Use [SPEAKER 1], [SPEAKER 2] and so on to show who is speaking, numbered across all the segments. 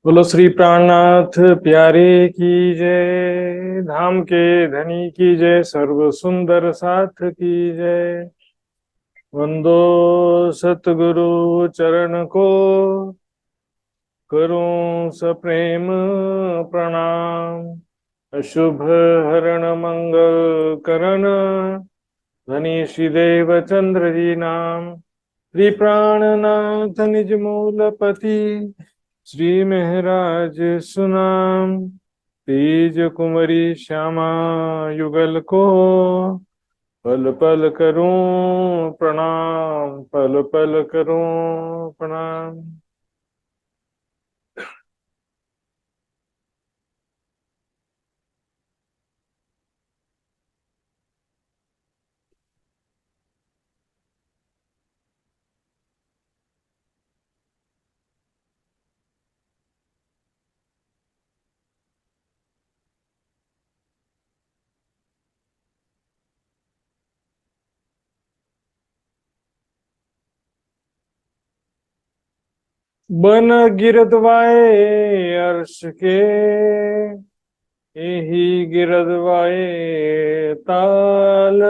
[SPEAKER 1] बोलो श्री प्राणनाथ प्यारे की जय। धाम के धनी की जय। सर्व सुंदर साथ की जय। वंदो सतगुरु चरण को, करूं सप्रेम प्रणाम। अशुभ हरण मंगल करण, धनी श्री देव चंद्र जी नाम। श्री प्राणनाथ निज मूलपति, श्री महराज सुनाम। तेज कुमरी श्यामा युगल को, पल पल करूं प्रणाम। पल पल करूं प्रणाम। बन गिरदवाए अर्श के, यही गिरदवाए ताल।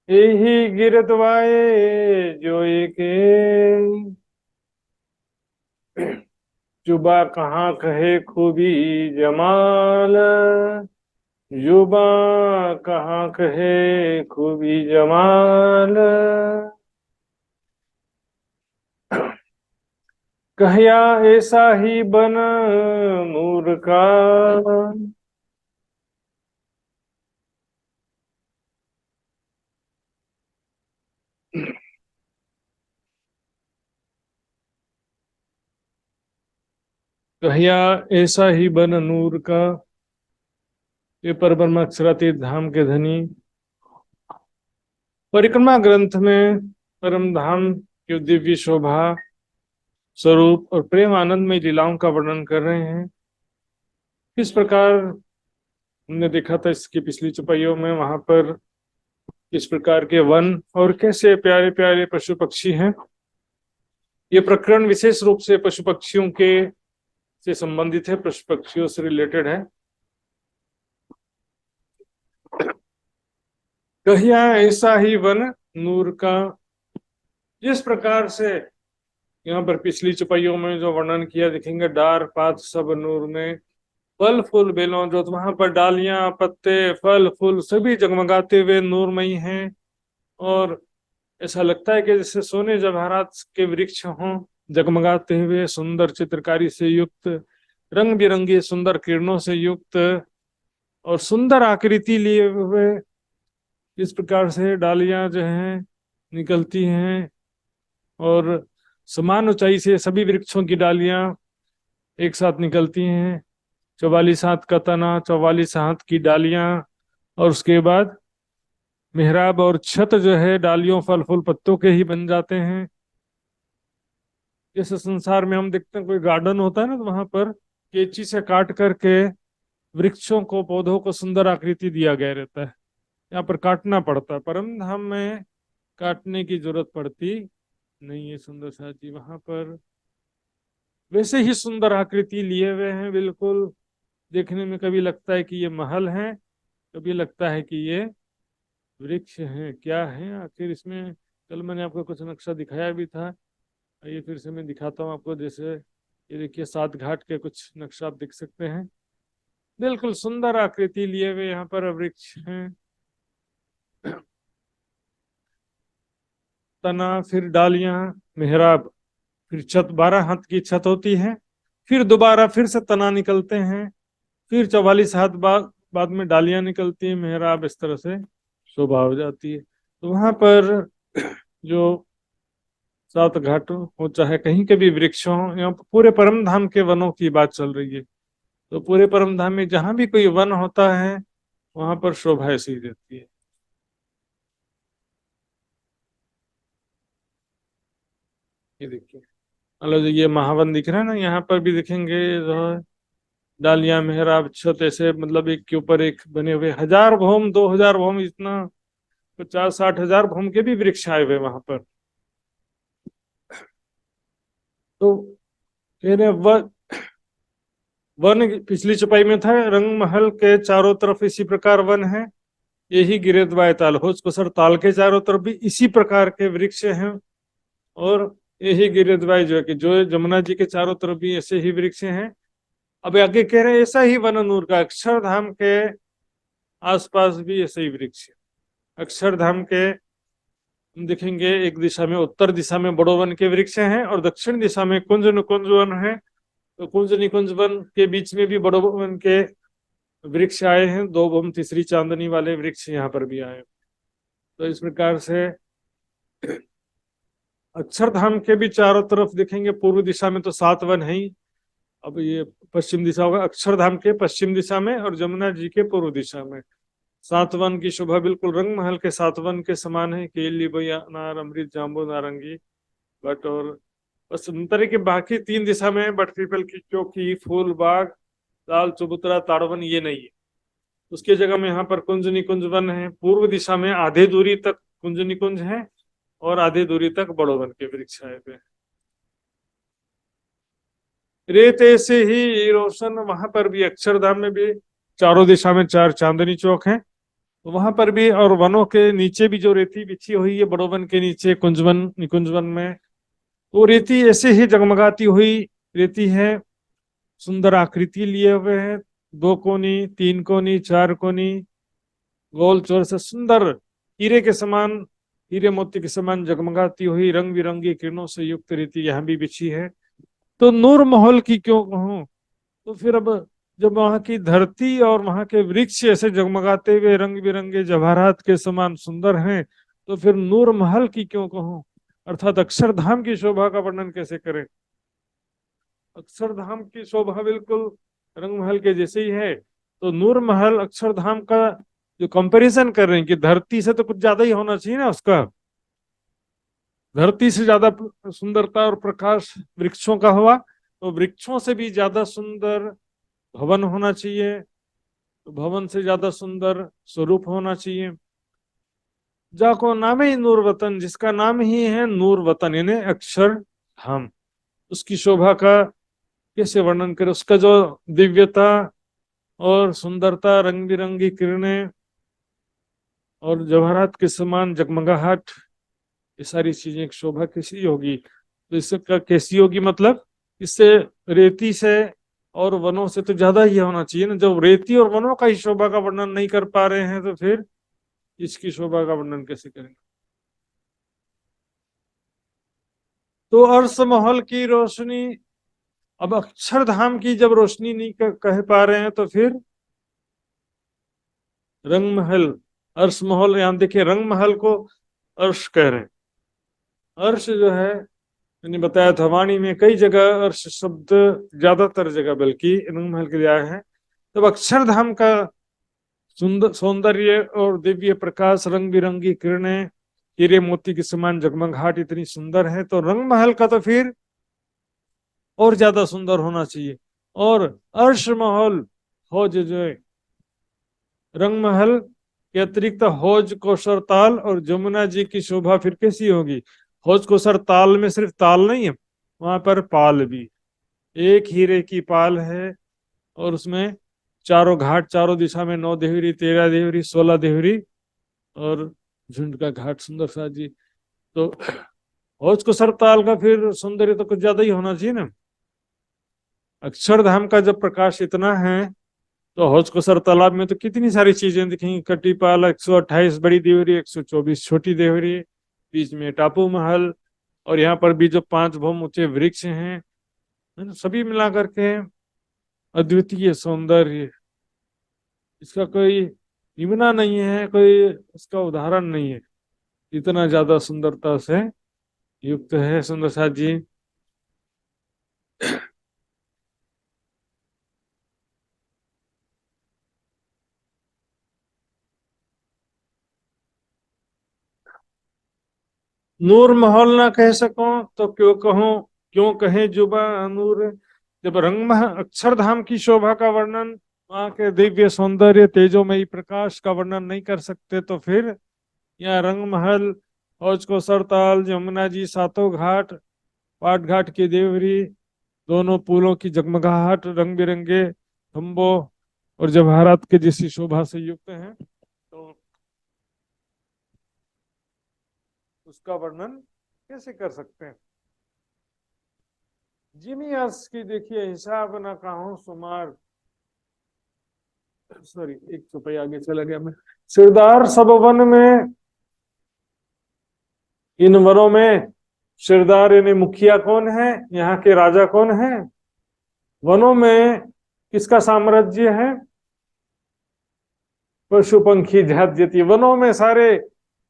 [SPEAKER 1] यही गिरदवाए जोए के, जुबा कहाँ कहे खूबी जमाल। जुबा कहाँ कहे खूबी जमाल। कहिया ऐसा ही बन नूर का, कहिया ऐसा ही बन नूर का। ये परब्रह्म अक्षरातीत धाम के धनी परिक्रमा ग्रंथ में परम धाम की दिव्य शोभा स्वरूप और प्रेम आनंद में लीलाओं का वर्णन कर रहे हैं। किस प्रकार हमने देखा था इसकी पिछली चौपाइयों में, वहां पर किस प्रकार के वन और कैसे प्यारे प्यारे पशु पक्षी हैं। ये प्रकरण विशेष रूप से पशु पक्षियों के से संबंधित है, पशु पक्षियों से रिलेटेड है। कहिया ऐसा ही वन नूर का, जिस प्रकार से यहाँ पर पिछली चौपाइयों में जो वर्णन किया देखेंगे, डार पात सब नूर में, फल फूल बेलों जो, वहां पर डालियां पत्ते फल फूल सभी जगमगाते हुए नूरमयी हैं। और ऐसा लगता है कि जैसे सोने जवाहरात के वृक्ष हों, जगमगाते हुए सुंदर चित्रकारी से युक्त, रंग बिरंगी सुंदर किरणों से युक्त और सुंदर आकृति लिए हुए। इस प्रकार से डालियां जो हैं निकलती हैं और समान ऊंचाई से सभी वृक्षों की डालियां एक साथ निकलती हैं। 44 हाथ का तना, 44 हाथ की डालियां, और उसके बाद मेहराब और छत जो है डालियों फल फूल पत्तों के ही बन जाते हैं। जैसे संसार में हम देखते हैं कोई गार्डन होता है ना, तो वहां पर कैंची से काट करके वृक्षों को पौधों को सुंदर आकृति दिया गया रहता है। यहाँ पर काटना पड़ता है, परम धाम में काटने की जरूरत पड़ती नहीं है। सुंदर सा जी वहां पर वैसे ही सुंदर आकृति लिए हुए हैं बिल्कुल। देखने में कभी लगता है कि ये महल है, कभी लगता है कि ये वृक्ष हैं। क्या है आखिर इसमें? कल मैंने आपको कुछ नक्शा दिखाया भी था, ये फिर से मैं दिखाता हूँ आपको। जैसे ये देखिए, सात घाट के कुछ नक्शा आप देख सकते हैं। बिल्कुल सुंदर आकृति लिए हुए यहाँ पर वृक्ष हैं। तना, फिर डालियां, मेहराब, फिर छत, 12 हाथ की छत होती है। फिर दोबारा फिर से तना निकलते हैं। फिर 44 हाथ बाद में डालियां निकलती हैं, मेहराब, इस तरह से शोभा हो जाती है। तो वहां पर जो सात घाट हो चाहे कहीं के भी वृक्ष हो, यहाँ पर पूरे परम धाम के वनों की बात चल रही है। तो पूरे परम धाम में जहां भी कोई वन होता है वहां पर शोभा ऐसी रहती है। ये देखिए, मतलब ये महावन दिख रहा है ना, यहाँ पर भी दिखेंगे जो है डालियां मेहराब छत ऐसे, मतलब एक के ऊपर एक बने हुए 1000 भौम 2000 भौम, इतना 50-60 हजार भौम के भी वृक्ष आए हुए वहां पर। तो कह रहे वन पिछली चौपाई में था, रंग महल के चारों तरफ इसी प्रकार वन है, यही गिरेदवाय ताल, होज कोसर ताल के चारों तरफ भी इसी प्रकार के वृक्ष हैं, और यही गिरेदवाय जो है कि जो जमुना जी के चारों तरफ भी ऐसे ही वृक्ष हैं। अब आगे कह रहे हैं ऐसा ही वन नूर का, अक्षरधाम के आसपास भी ऐसे ही वृक्ष है। अक्षरधाम के हम देखेंगे एक दिशा में, उत्तर दिशा में बड़ो वन के वृक्ष हैं, और दक्षिण दिशा में कुंज निकुंज वन है। तो कुंज निकुंज वन के बीच में भी बड़ो वन के वृक्ष आए हैं, दो बम तीसरी चांदनी वाले वृक्ष यहाँ पर भी आए। तो इस प्रकार से अक्षरधाम के भी चारों तरफ देखेंगे, पूर्व दिशा में तो 7 वन है ही, अब ये पश्चिम दिशा होगा, अक्षरधाम के पश्चिम दिशा में और जमुना जी के पूर्व दिशा में 7 वन की शोभा बिल्कुल रंग महल के 7 वन के समान है। केली भैया अनार अमृत जाम्बू नारंगी बट, और बस अंतर के बाकी 3 दिशा में बट पीपल की चौकी फूल बाग दाल चबूतरा ताड़वन ये नहीं है। उसके जगह में यहाँ पर कुंज निकुंज वन है, पूर्व दिशा में आधे दूरी तक कुंज निकुंज है और आधे दूरी तक बड़ो वन के वृक्ष आए हुए हैं। रेते से ही रोशन, वहां पर भी अक्षरधाम में भी चारों दिशा में 4 चांदनी चौक हैं, तो वहां पर भी, और वनों के नीचे भी जो रेती बिछी हुई है बड़ो वन के नीचे कुंजवन निकुंज वन में, वो रेती ऐसे ही जगमगाती हुई रेती है, सुंदर आकृति लिए हुए है, 2 कोनी 3 कोनी 4 कोनी गोल चोर से सुंदर हीरे के समान, हीरे मोती के समान जगमगाती हुई रंग बिरंगी किरणों से युक्त रेती यहाँ भी बिछी है। तो नूर महल की क्यों कहूं, तो फिर अब जब वहां की धरती और वहां के वृक्ष ऐसे जगमगाते हुए रंग बिरंगे जवाहरात के समान सुंदर हैं, तो फिर नूर महल की क्यों कहूं, अर्थात अक्षरधाम की शोभा का वर्णन कैसे करें। अक्षरधाम की शोभा बिल्कुल रंग महल के जैसे ही है, तो नूर महल अक्षरधाम का जो कंपैरिजन कर रहे हैं कि धरती से तो कुछ ज्यादा ही होना चाहिए ना, उसका धरती से ज्यादा सुंदरता और प्रकाश वृक्षों का हुआ, तो वृक्षों से भी ज्यादा सुंदर भवन होना चाहिए, तो भवन से ज्यादा सुंदर स्वरूप होना चाहिए। जाको नाम ही नूर वतन, जिसका नाम ही है नूर वतन यानी अक्षर धाम, उसकी शोभा का कैसे वर्णन करें, उसका जो दिव्यता और सुंदरता, रंग बिरंगी किरणें और जवाहरात के समान जगमगाहट, ये सारी चीजें की शोभा कैसी होगी। तो इसका कैसी होगी मतलब, इससे रेती से और वनों से तो ज्यादा ही होना चाहिए ना। जब रेती और वनों का ही शोभा का वर्णन नहीं कर पा रहे हैं, तो फिर इसकी शोभा का वर्णन कैसे करेंगे। तो अर्श महल की रोशनी, अब अक्षरधाम की जब रोशनी नहीं कह पा रहे हैं, तो फिर रंग महल, अर्श महल, यहां देखिए रंग महल को अर्श कह रहे हैं। अर्श जो है, मैंने बताया था वाणी में कई जगह अर्श शब्द, ज्यादातर जगह बल्कि रंग महल के लिए आया है। तब अक्षरधाम का सुंदर सौंदर्य और दिव्य प्रकाश, रंग बिरंगी किरणें, हीरे मोती के समान जगमगाहट इतनी सुंदर है, तो रंग महल का तो फिर और ज्यादा सुंदर होना चाहिए। और अर्श महल, हौज जो है, रंग महल के अतिरिक्त हौज कोसर ताल और जमुना जी की शोभा फिर कैसी होगी। हौज कोसर ताल में सिर्फ ताल नहीं है, वहां पर पाल भी, एक हीरे की पाल है, और उसमें चारों घाट, चारों दिशा में 9 देहरी 13 देहरी 16 देहरी और झुंड का घाट सुंदर सा जी। तो हौज कोसर ताल का फिर सौंदर्य तो कुछ ज्यादा ही होना चाहिए ना। अक्षरधाम का जब प्रकाश इतना है, तो हौज कोसर तालाब में तो कितनी सारी चीजें दिखेंगी। कटीपाल 128 बड़ी देवरी, 124 छोटी देवरी, बीच में टापू महल, और यहाँ पर भी जो 5 भौम ऊंचे वृक्ष हैं, है ना, सभी मिला करके अद्वितीय सौंदर्य, इसका कोई निमना नहीं है, कोई इसका उदाहरण नहीं है, इतना ज्यादा सुंदरता से युक्त है सुंदर साथ जी। नूर महल ना कह सको तो क्यों कहूं, क्यों कहे जुबा नूर। जब रंग अक्षरधाम की शोभा का वर्णन, वहां के दिव्य सौंदर्य तेजोमयी प्रकाश का वर्णन नहीं कर सकते, तो फिर यहाँ रंग महल, हौज को सरताल, जमुना जी, 7 घाट पाट घाट की देवरी, दोनों पुलों की जगमगाहट, रंग बिरंगे खंभों और जवाहरात के जैसी शोभा से युक्त हैं। तो उसका वर्णन कैसे कर सकते हैं? जीनियस की देखिए हिसाब ना कहूं सुमार, सॉरी एक चौपाई आगे चला गया मैं। सिरदार सब वन में, इन वनों में सिरदार यानी मुखिया कौन है, यहाँ के राजा कौन है? वनों में किसका साम्राज्य है? पशु पंखी जात जाती। वनों में सारे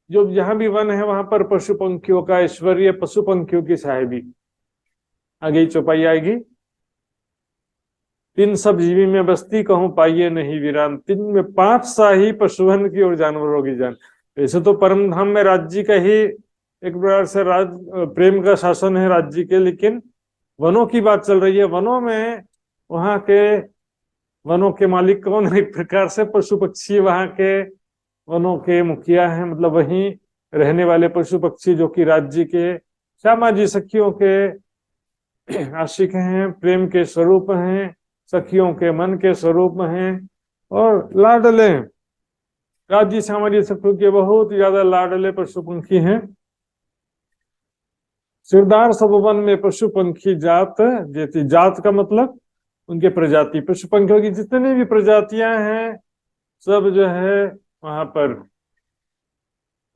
[SPEAKER 1] जो जहां भी वन है वहां पर पशु पंखियों का ऐश्वर्य, पशु पंखियों की साहेबी। आगे चौपाई आएगी। तीन सब जीवी में बस्ती कहूं पाइये नहीं वीरान, तीन में पांच शाही पशुधन की और जानवरों की जान। वैसे तो परम धाम में राज्य का ही एक प्रकार से प्रेम का शासन है राज्य के, लेकिन वनों की बात चल रही है। वनों में वहां के वनों के मालिक कौन है? एक प्रकार से पशु पक्षी वहां के वनों के मुखिया हैं, मतलब वहीं रहने वाले पशु पक्षी जो कि राज्य के श्यामा जी सखियों के आशिक हैं, प्रेम के स्वरूप हैं, सखियों के मन के स्वरूप हैं और लाडले राज्य श्यामा जी सखियों के बहुत ज्यादा लाडले पशु पंखी हैं। सिरदार सब वन में पशु पंखी जात जेती। जात का मतलब उनके प्रजाति, पशु पंखियों की जितनी भी प्रजातियां हैं सब जो है वहां पर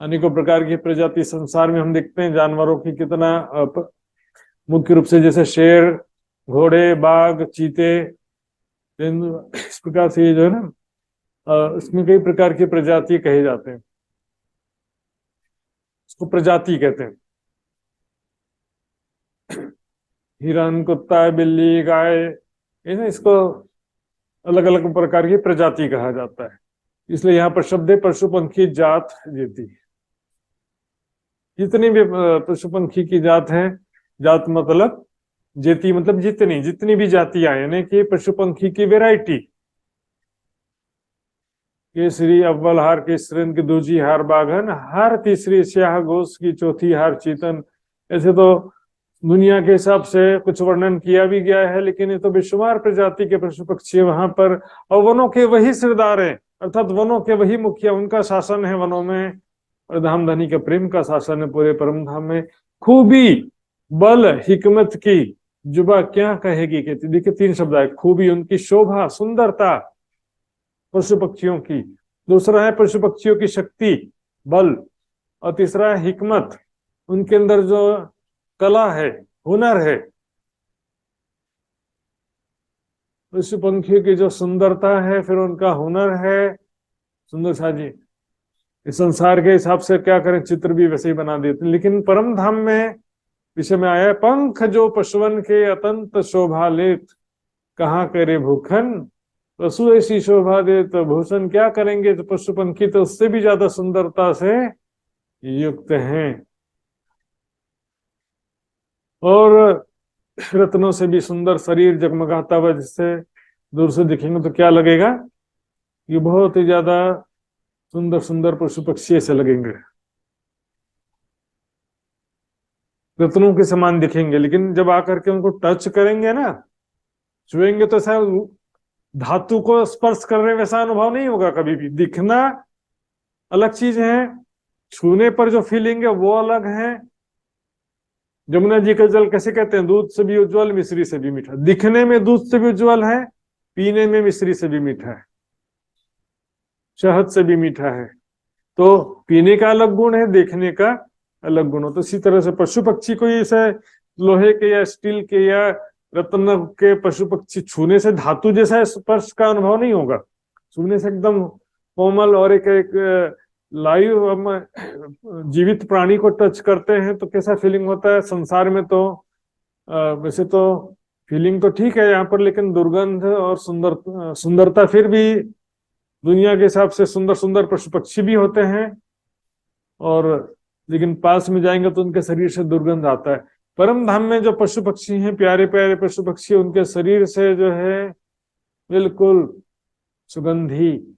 [SPEAKER 1] अनेकों प्रकार की प्रजाति संसार में हम देखते हैं। जानवरों की कितना मुख्य रूप से जैसे शेर, घोड़े, बाघ, चीते, इस प्रकार से ये जो है ना इसमें कई प्रकार की प्रजाति कहे जाते हैं, इसको प्रजाति कहते हैं। हिरन, कुत्ता, बिल्ली, गाय, इसको अलग अलग प्रकार की प्रजाति कहा जाता है। इसलिए यहाँ पर शब्द है पशु पंखी जात जेती। जितनी भी पशु पंखी की जात है, जात मतलब जेती मतलब जितनी जितनी भी जातियां, यानी कि पशु पंखी की वेराइटी। केसरी अव्वल हार केसरन की दूजी हार बाघन, हार तीसरी स्याह गोस की चौथी हार चीतन। ऐसे तो दुनिया के हिसाब से कुछ वर्णन किया भी गया है, लेकिन ये तो बेशुमार प्रजाति के पशु पक्षी वहां पर, और वनों के वही सरदार हैं, अर्थात वनों के वही मुखिया, उनका शासन है वनों में, और धाम धनी के प्रेम का शासन है पूरे परम धाम में। खूबी, बल, हिकमत की जुबा क्या कहेगी कहती। देखिए तीन शब्द है, खूबी उनकी शोभा, सुंदरता पशु पक्षियों की, दूसरा है पशु पक्षियों की शक्ति, बल, और तीसरा है हिकमत, उनके अंदर जो कला है, हुनर है। पशु पंखियों की जो सुंदरता है, फिर उनका हुनर है। सुंदर सा जी इस संसार के हिसाब से क्या करें, चित्र भी वैसे ही बना देते, लेकिन परम धाम में विषय में आया है, पंख जो पशुवन के अतंत शोभा लेत, कहाँ करे भूखन, पशु ऐसी शोभा दे तो भूषण क्या करेंगे। तो पशु पंखी तो उससे भी ज्यादा सुंदरता से युक्त हैं, और रत्नों से भी सुंदर शरीर जगमगाता हुआ, जिससे दूर से दिखेंगे तो क्या लगेगा, ये बहुत ही ज्यादा सुंदर सुंदर पशु पक्षी ऐसे लगेंगे, रत्नों के समान दिखेंगे। लेकिन जब आकर के उनको टच करेंगे ना, छुएंगे, तो ऐसा धातु को स्पर्श कर रहे वैसा अनुभव नहीं होगा कभी भी। दिखना अलग चीज है, छूने पर जो फीलिंग है वो अलग है। जमुना जी का जल कैसे कहते हैं, दूध से भी उज्जवल, मिश्री से भी मीठा। दिखने में दूध से भी उज्जवल है, पीने में मिश्री से भी मीठा है, शहद से भी मीठा है। तो पीने का अलग गुण है, देखने का अलग गुण हो। तो इसी तरह से पशु पक्षी को ऐसे लोहे के या स्टील के या रत्न के पशु पक्षी छूने से धातु जैसा स्पर्श का अनुभव नहीं होगा। छूने से एकदम कोमल, और एक लाइव हम जीवित प्राणी को टच करते हैं तो कैसा फीलिंग होता है। संसार में तो वैसे तो फीलिंग तो ठीक है यहाँ पर, लेकिन दुर्गंध और सुंदरता फिर भी दुनिया के हिसाब से सुंदर सुंदर पशु पक्षी भी होते हैं, और लेकिन पास में जाएंगे तो उनके शरीर से दुर्गंध आता है। परम धाम में जो पशु पक्षी हैं, प्यारे प्यारे पशु पक्षी, उनके शरीर से जो है बिल्कुल सुगंधी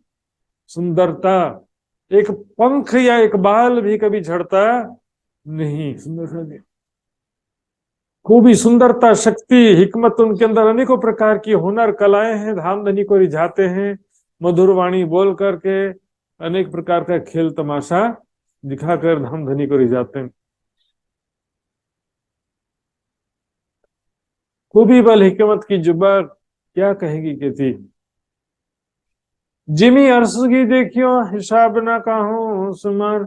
[SPEAKER 1] सुंदरता, एक पंख या एक बाल भी कभी झड़ता नहीं। सुंदर सा खूबी, सुंदरता, शक्ति, हिकमत, उनके अंदर अनेकों प्रकार की हुनर कलाएं हैं, धामधनी को रिझाते हैं, मधुर वाणी बोल करके अनेक प्रकार का खेल तमाशा दिखाकर धामधनी को रिझाते हैं। खूबी, बल, हिकमत की जुबा क्या कहेगी कहती। जिमी अर्श की देखियो हिसाब ना काहू सुमार।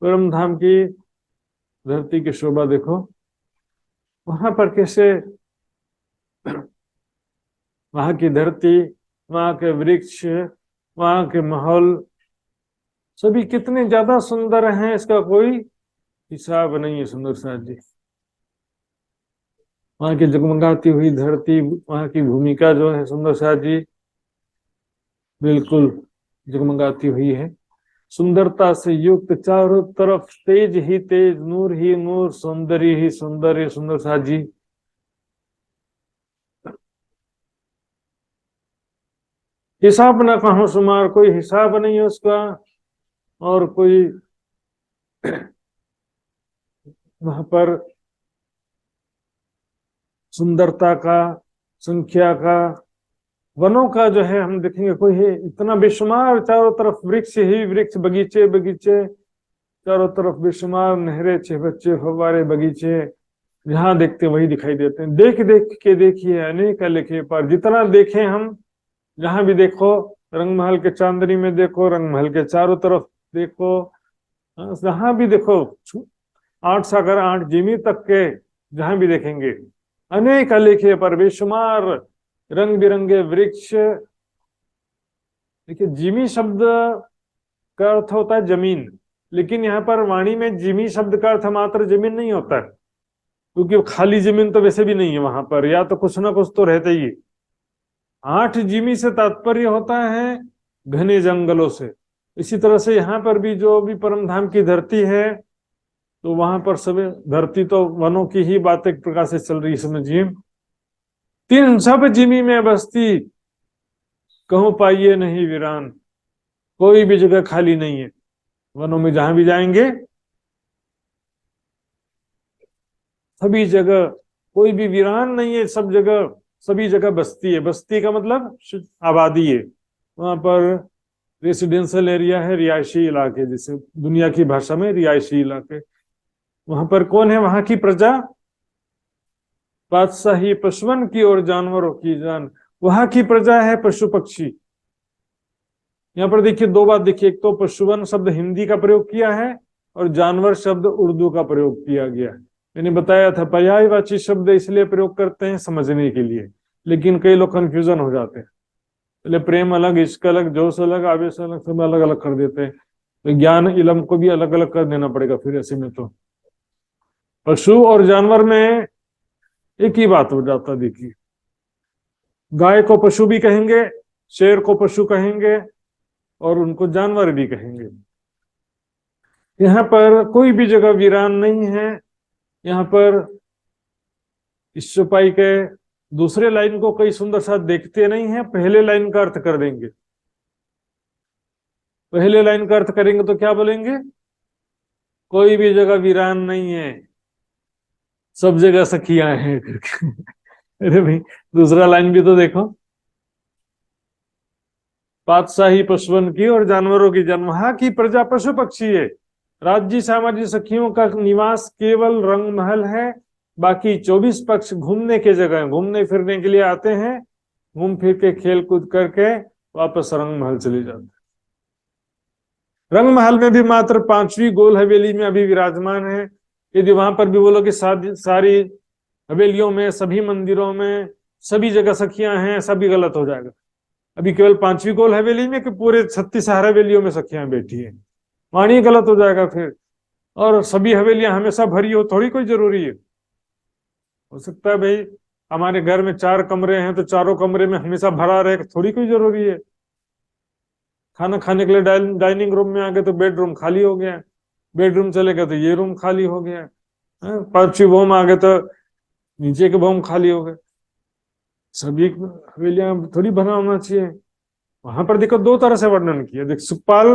[SPEAKER 1] परम धाम की धरती की शोभा देखो, वहां पर कैसे वहां की धरती, वहां के वृक्ष, वहां के माहौल सभी कितने ज्यादा सुंदर हैं, इसका कोई हिसाब नहीं है। सुंदर साथ जी, वहां की जगमगाती हुई धरती, वहां की भूमिका जो है सुंदर साथ जी बिल्कुल जगमगाती हुई है। सुंदरता से युक्त, चारों तरफ तेज ही तेज, नूर ही नूर, सौंदर्य ही सौंदर्य। सुंदर साथ जी हिसाब ना कहो शुमार, कोई हिसाब नहीं है उसका, और कोई वहां पर सुंदरता का, संख्या का, वनों का जो है हम देखेंगे कोई है इतना बेशुमार, चारों तरफ वृक्ष ही वृक्ष, बगीचे बगीचे, चारों तरफ बेशुमार नहरें, चहबच्चे, फव्वारे, बगीचे, जहां देखते वही दिखाई देते हैं। देख देख के देखिए अनेक लिखे पर, जितना देखें हम, जहां भी देखो, रंग महल के चांदनी में देखो, रंग महल के चारों तरफ देखो, जहां भी देखो, 8 सागर 8 जिमी तक के जहां भी देखेंगे अनेक लिखे पर, बेशुमार रंग बिरंगे वृक्ष। देखिए, जिमी शब्द का अर्थ होता है जमीन, लेकिन यहाँ पर वाणी में जिमी शब्द का अर्थ मात्र जमीन नहीं होता है, क्योंकि खाली जमीन तो वैसे भी नहीं है वहां पर, या तो कुछ ना कुछ तो रहता ही है। 8 जिमी से तात्पर्य होता है घने जंगलों से। इसी तरह से यहाँ पर भी जो भी परम धाम की धरती है, तो वहां पर सब धरती तो वनों की ही बात एक प्रकार से चल रही, समझिए। 3 सब जिमी में बस्ती, कहूं पाइए नहीं वीरान। कोई भी जगह खाली नहीं है, वनों में जहां भी जाएंगे सभी जगह कोई भी वीरान नहीं है, सब जगह सभी जगह बस्ती है। बस्ती का मतलब आबादी है, वहां पर रेसिडेंशियल एरिया है, रिहायशी इलाके, जैसे दुनिया की भाषा में रिहायशी इलाके। वहां पर कौन है वहां की प्रजा? बादशाही पशुवन की और जानवरों की जान। वहां की प्रजा है पशु पक्षी। यहाँ पर देखिए 2 बात देखिए, एक तो पशुवन शब्द हिंदी का प्रयोग किया है और जानवर शब्द उर्दू का प्रयोग किया गया है। मैंने बताया था पर्यायवाची शब्द इसलिए प्रयोग करते हैं समझने के लिए, लेकिन कई लोग कंफ्यूजन हो जाते हैं। पहले प्रेम अलग, इश्क अलग, जोश अलग, आवेश अलग, सब अलग अलग कर देते हैं, तो ज्ञान इलम को भी अलग अलग कर देना पड़ेगा फिर ऐसे में। तो पशु और जानवर में एक ही बात हो जाता। देखिए, गाय को पशु भी कहेंगे, शेर को पशु कहेंगे, और उनको जानवर भी कहेंगे। यहाँ पर कोई भी जगह वीरान नहीं है। यहाँ पर इस चौपाई के दूसरे लाइन को कई सुंदर साथ देखते नहीं है, पहले लाइन का अर्थ कर देंगे। पहले लाइन का अर्थ करेंगे तो क्या बोलेंगे? कोई भी जगह वीरान नहीं है, सब जगह सखियां हैं करके। अरे भाई, दूसरा लाइन भी तो देखो, बादशाही पशुवन की और जानवरों की जन्म। वहां की प्रजा पशु पक्षी है। राज्य सामाजिक सखियों का निवास केवल रंग महल है, बाकी 24 पक्ष घूमने के जगह, घूमने फिरने के लिए आते हैं, घूम फिर के खेल कूद करके वापस रंग महल चले जाते हैं। रंग महल में भी मात्र 5वीं गोल हवेली में अभी विराजमान है। यदि वहां पर भी बोलो कि सारी हवेलियों में, सभी मंदिरों में, सभी जगह सखियां हैं, सभी गलत हो जाएगा। अभी केवल 5वीं गोल हवेली में कि पूरे 36 हवेलियों में सखियां बैठी है, वाणी गलत हो जाएगा फिर। और सभी हवेलियां हमेशा भरी हो थोड़ी कोई जरूरी है। हो सकता है भाई हमारे घर में 4 कमरे हैं तो चारों कमरे में हमेशा भरा रहे, थोड़ी कोई जरूरी है। खाना खाने के लिए डाइनिंग रूम में आ गए तो बेडरूम खाली हो गया, बेडरूम चले गए तो ये रूम खाली हो गया, 5वीं भूम आ गए तो नीचे के भूम खाली हो गए। सभी हवेलियां थोड़ी भरा होना चाहिए। वहां पर देखो 2 तरह से वर्णन किया। देख, सुखपाल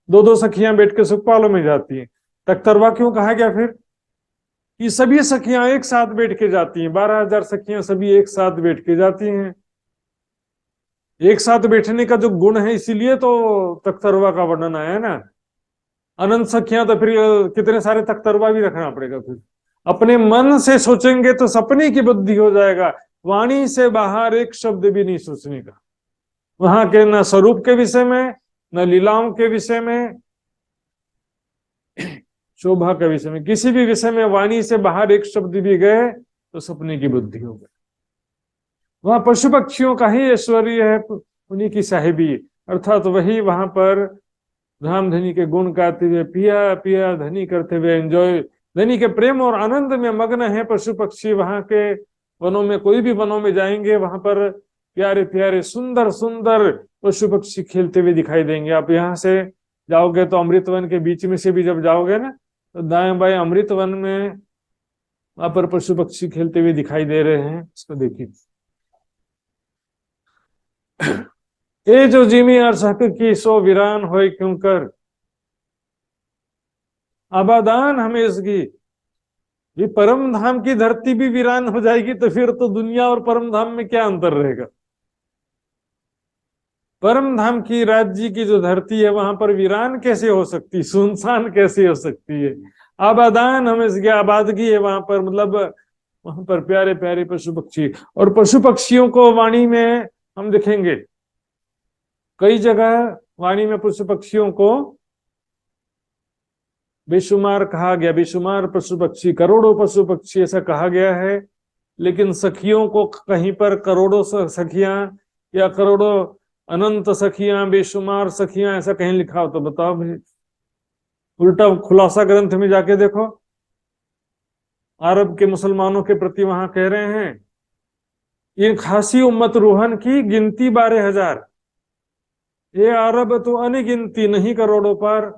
[SPEAKER 1] 2-2 सखियां बैठ के सुखपालों में जाती है। तख्तरवा क्यों कहा गया फिर? कि सभी सखियां एक साथ बैठ के जाती हैं, 12,000 सखियां सभी एक साथ बैठ के जाती हैं। एक साथ बैठने का जो गुण है, इसीलिए तो तख्तरवा का वर्णन आया है ना। अनंत सखियां तो फिर कितने सारे तख्तरवा भी रखना पड़ेगा। फिर अपने मन से सोचेंगे तो सपने की बुद्धि हो जाएगा, वाणी से बाहर एक शब्द भी नहीं सोचने का। वहां के न स्वरूप के विषय में, न लीलाओं के विषय में, शोभा के विषय में, किसी भी विषय में वाणी से बाहर एक शब्द भी गए तो सपने की बुद्धि हो गई। वहां पशु पक्षियों का ही ऐश्वर्य है, उन्हीं की साहिबी, अर्थात वही वहां पर धाम धनी के गुण गाते हुए, पिया पिया धनी करते हुए एंजॉय, धनी के प्रेम और आनंद में मग्न है पशु पक्षी। वहां के वनों में, कोई भी वनों में जाएंगे, वहां पर प्यारे प्यारे सुंदर सुंदर पशु पक्षी खेलते हुए दिखाई देंगे। आप यहाँ से जाओगे तो अमृत वन के बीच में से भी जब जाओगे ना, तो दाएं बाएं अमृत वन में वहां पर पशु पक्षी खेलते हुए दिखाई दे रहे हैं। इसको देखिए, ए जो जिमी और सहक की सो वीरान होए क्यों कर, आबादान हमें इसकी। ये परम धाम की धरती भी वीरान हो जाएगी तो फिर तो दुनिया और परम धाम में क्या अंतर रहेगा। परम धाम की राज्य की जो धरती है वहां पर वीरान कैसे हो सकती, सुनसान कैसे हो सकती है। आबादान हमें इसकी आबादगी है वहां पर, मतलब वहां पर प्यारे प्यारे पशु पक्षी। और पशु पक्षियों को वाणी में हम देखेंगे, कई जगह वाणी में पशु पक्षियों को बेशुमार कहा गया, बेशुमार पशु पक्षी, करोड़ों पशु पक्षी ऐसा कहा गया है। लेकिन सखियों को कहीं पर करोड़ों सखियां या करोड़ों अनंत सखियां, बेशुमार सखियां, ऐसा कहीं लिखा हो तो बताओ भाई। उल्टा खुलासा ग्रंथ में जाके देखो, अरब के मुसलमानों के प्रति वहां कह रहे हैं, ये खासी उम्मत रूहन की गिनती 12,000, ये अरब तो अनगिनती नहीं करोड़ों पर।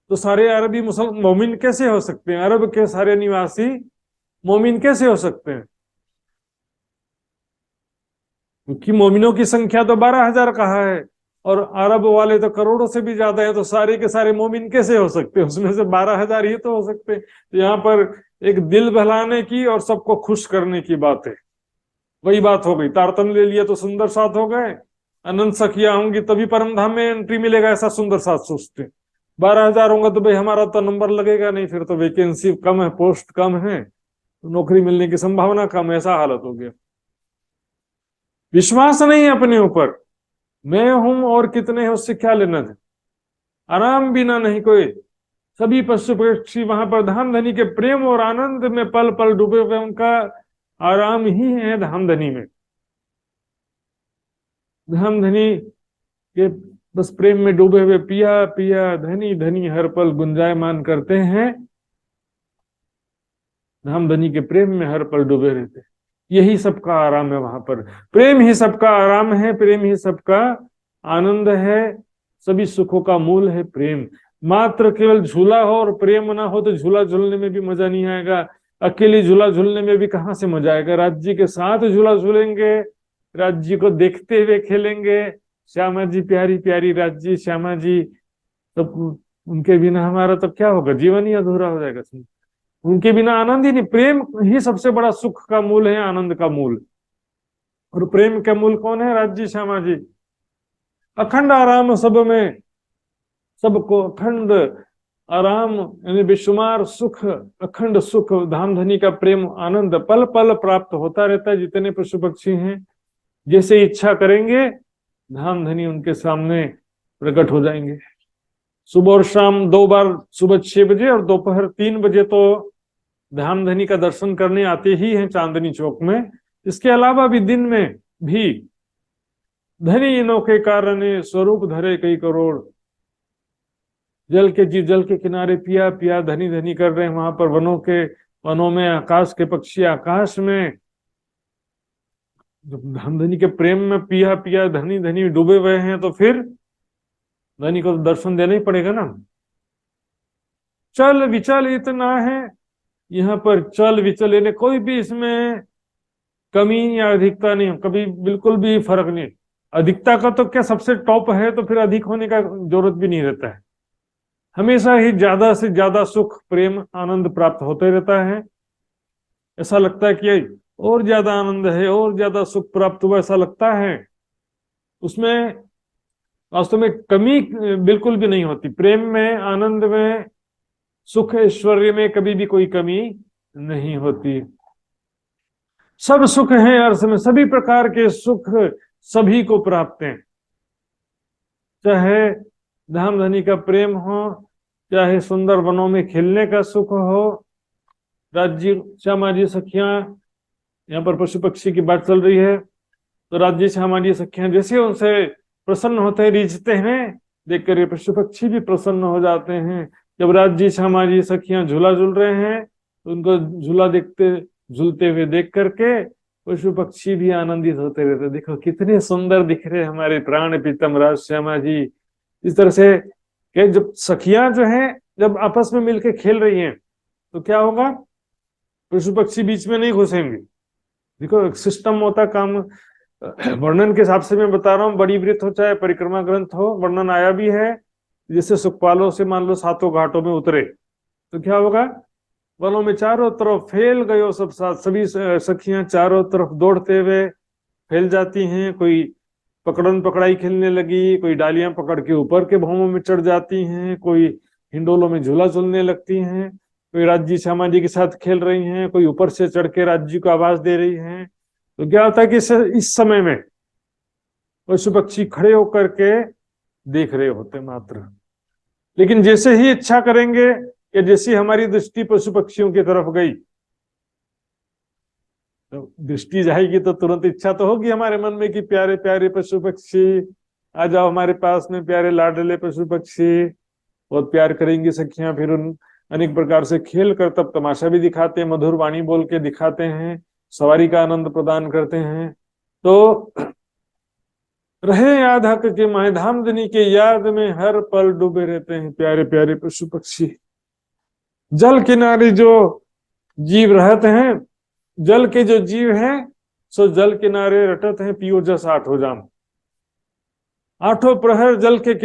[SPEAKER 1] तो सारे अरबी मुसलमान मोमिन कैसे हो सकते हैं? अरब के सारे निवासी मोमिन कैसे हो सकते हैं? क्योंकि मोमिनों की संख्या तो 12,000 कहा है, और अरब वाले तो करोड़ों से भी ज्यादा है। तो सारे के सारे मोमिन कैसे हो सकते हैं? उसमें से 12,000 ही तो हो सकते हैं। तो यहाँ पर एक दिल बहलाने की और सबको खुश करने की बात है। वही बात हो गई, तारतम ले लिया तो सुंदर साथ हो गए, अनंत सखिया होंगी तभी परम धाम में एंट्री मिलेगा, ऐसा सुंदर साथ सोचते हैं। 12,000 होंगे तो भाई हमारा तो नंबर लगेगा नहीं, फिर तो वैकेंसी कम है, पोस्ट कम है, तो नौकरी मिलने की संभावना कम है, ऐसा हालत हो गया। विश्वास नहीं है अपने ऊपर, मैं हूं और कितने हैं उससे क्या लेना है। आराम बिना नहीं कोई। सभी पशु पक्षी वहां पर धाम धनी के प्रेम और आनंद में पल पल डूबे हुए, उनका आराम ही है धाम धनी में। धाम धनी के बस प्रेम में डूबे हुए, पिया पिया धनी धनी हर पल गुंजायमान करते हैं, धाम धनी के प्रेम में हर पल डूबे रहते हैं। यही सबका आराम है वहां पर। प्रेम ही सबका आराम है, प्रेम ही सबका आनंद है, सभी सुखों का मूल है प्रेम। मात्र केवल झूला हो और प्रेम ना हो तो झूला झूलने में भी मजा नहीं आएगा। अकेले झूला झूलने में भी कहाँ से मजा आएगा। राज्य के साथ झूला झूलेंगे, राज्य को देखते हुए खेलेंगे। श्यामा जी प्यारी प्यारी राज्य श्यामा जी, तो उनके बिना हमारा तब क्या होगा, जीवन ही अधूरा हो जाएगा। उनके बिना आनंद ही नहीं। प्रेम ही सबसे बड़ा सुख का मूल है, आनंद का मूल। और प्रेम का मूल कौन है? राज्य श्यामा जी। अखंड आराम सब में, सबको अखंड आराम यानी बेशुमार सुख, अखंड सुख, धाम धनी का प्रेम आनंद पल पल प्राप्त होता रहता है। जितने पशु पक्षी हैं जैसे इच्छा करेंगे धाम धनी उनके सामने प्रकट हो जाएंगे। सुबह और शाम 2 बार, सुबह 6 बजे और दोपहर 3 बजे तो धाम धनी का दर्शन करने आते ही हैं चांदनी चौक में। इसके अलावा भी दिन में भी धनी इनों के कारण स्वरूप धरे कई करोड़। जल के जीव जल के किनारे पिया पिया धनी धनी कर रहे हैं। वहां पर वनों में आकाश के पक्षी आकाश में धाम धनी के प्रेम में पिया पिया धनी धनी डूबे हुए हैं, तो फिर धनी को तो दर्शन देना ही पड़ेगा ना। चल विचल इतना है यहाँ पर, चल विचल यानी कोई भी इसमें कमी या अधिकता नहीं, कभी बिल्कुल भी फर्क नहीं। अधिकता का तो क्या सबसे टॉप है, तो फिर अधिक होने का जरूरत भी नहीं रहता है। हमेशा ही ज्यादा से ज्यादा सुख प्रेम आनंद प्राप्त होते रहता है। ऐसा लगता है कि और ज्यादा आनंद है, और ज्यादा सुख प्राप्त हुआ, ऐसा लगता है। उसमें वास्तव में कमी बिल्कुल भी नहीं होती। प्रेम में, आनंद में, सुख ऐश्वर्य में कभी भी कोई कमी नहीं होती। सब सुख हैं अर्थ में, सभी प्रकार के सुख सभी को प्राप्त हैं। चाहे धाम धनी का प्रेम हो, चाहे सुंदर वनों में खेलने का सुख हो, राज्य श्यामा जी सखियां, यहाँ पर पशु पक्षी की बात चल रही है, तो राज्य श्यामा जी सखियां जैसे उनसे प्रसन्न होते हैं, रिझते हैं, देखकर ये पशु पक्षी भी प्रसन्न हो जाते हैं। जब राज्य श्यामा जी सखियां झूला झूल रहे हैं तो उनको झूला देखते, झूलते हुए देख करके पशु पक्षी भी आनंदित होते रहते। देखो कितने सुंदर दिख रहे हमारे प्राण प्रीतम राज श्यामा जी। इस तरह से कि जब सखियां जो हैं जब आपस में मिलकर खेल रही हैं तो क्या होगा, पशु पक्षी बीच में नहीं घुसेंगे। देखो एक सिस्टम होता काम। वर्णन के हिसाब से मैं बता रहा हूँ, बड़ी वृत्त हो चाहे परिक्रमा ग्रंथ हो, वर्णन आया भी है। जैसे सुखपालों से मान लो सातों घाटों में उतरे तो क्या होगा, वनों में चारों तरफ फैल गयो सब साथ, सभी सखियां चारों तरफ दौड़ते हुए फैल जाती हैं। कोई पकड़न पकड़ाई खेलने लगी, कोई डालियां पकड़ के ऊपर के भौमों में चढ़ जाती हैं, कोई हिंडोलों में झूला झूलने लगती हैं, कोई राज्य श्यामा जी के साथ खेल रही हैं, कोई ऊपर से चढ़ के राज्य को आवाज दे रही हैं। तो क्या होता है कि इस समय में पशु पक्षी खड़े होकर के देख रहे होते मात्र। लेकिन जैसे ही इच्छा करेंगे या जैसी हमारी दृष्टि पशु पक्षियों की तरफ गई, तो दृष्टि जाएगी तो तुरंत इच्छा तो होगी हमारे मन में कि प्यारे प्यारे पशु पक्षी आ जाओ हमारे पास में, प्यारे लाडले पशु पक्षी। बहुत प्यार करेंगी सखियां, फिर उन अनेक प्रकार से खेल कर तब तमाशा भी दिखाते हैं, मधुर वाणी बोल के दिखाते हैं, सवारी का आनंद प्रदान करते हैं। तो रहे याद हक के माए धामधनी के याद में हर पल डूबे रहते हैं प्यारे प्यारे पशु पक्षी। जल किनारे जो जीव रहते हैं, जल के जो जीव हैं सो जल किनारे रटत हैं, पियो जस आठो जाम। आठों प्रहर जल के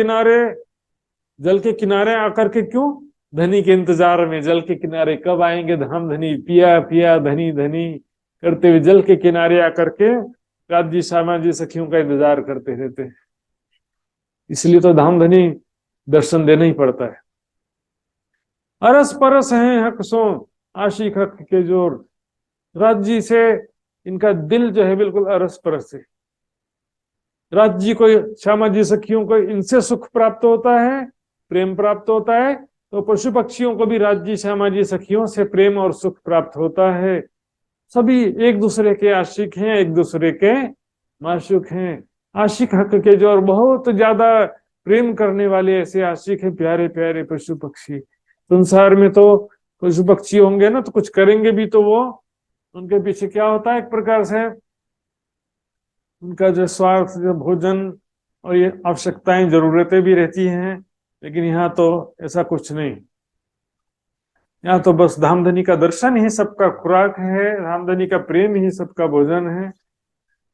[SPEAKER 1] किनारे आकर के क्यों, धनी के इंतजार में, जल के किनारे कब आएंगे धाम धनी, पिया पिया धनी धनी करते हुए जल के किनारे आकर के राज्य श्यामा जी सखियों का इंतजार करते रहते हैं। इसलिए तो धाम धनी दर्शन देना ही पड़ता है। अरस परस हैं हक सो आशिक हक के जोर। राज्य से इनका दिल जो है बिल्कुल अरस परस है। राज्य को, श्यामा जी सखियों को इनसे सुख प्राप्त होता है, प्रेम प्राप्त होता है, तो पशु पक्षियों को भी राज्य श्यामा जी सखियों से प्रेम और सुख प्राप्त होता है। सभी एक दूसरे के आशिक हैं, एक दूसरे के माशूक हैं। आशिक हक के जो, और बहुत ज्यादा प्रेम करने वाले ऐसे आशिक हैं प्यारे प्यारे पशु पक्षी। संसार में तो पशु पक्षी होंगे ना तो कुछ करेंगे भी तो वो उनके पीछे क्या होता है, एक प्रकार से उनका जो स्वार्थ, जो भोजन और ये आवश्यकताएं जरूरतें भी रहती हैं। लेकिन यहाँ तो ऐसा कुछ नहीं। यहाँ तो बस धामधनी का दर्शन ही सबका खुराक है, धामधनी का प्रेम ही सबका भोजन है।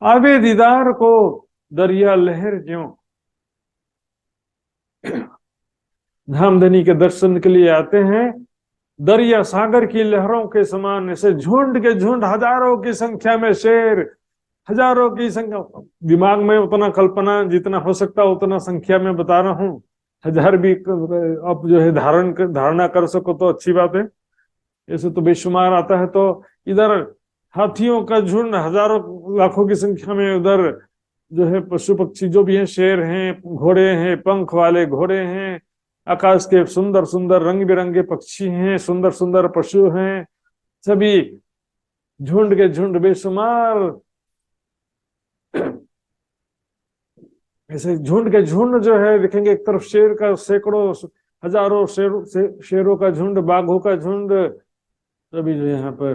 [SPEAKER 1] आवे दीदार को दरिया लहर ज्यों। धामधनी के दर्शन के लिए आते हैं, दरिया सागर की लहरों के समान, ऐसे झुंड के झुंड, हजारों की संख्या में शेर, हजारों की संख्या, दिमाग में उतना कल्पना जितना हो सकता उतना संख्या में बता रहा हूँ। हजार भी आप जो है धारणा कर सको तो अच्छी बात है, ऐसे तो बेशुमार आता है। तो इधर हाथियों का झुंड हजारों लाखों की संख्या में, उधर जो है पशु पक्षी जो भी हैं, शेर हैं, घोड़े हैं, पंख वाले घोड़े हैं, आकाश के सुंदर सुंदर रंग बिरंगे पक्षी हैं, सुंदर सुंदर पशु हैं, सभी झुंड के झुंड बेशुमार। ऐसे झुंड के झुंड जो है दिखेंगे, एक तरफ शेर का सैकड़ों हजारों शेरों का झुंड, बाघों का झुंड, सभी जो यहाँ पर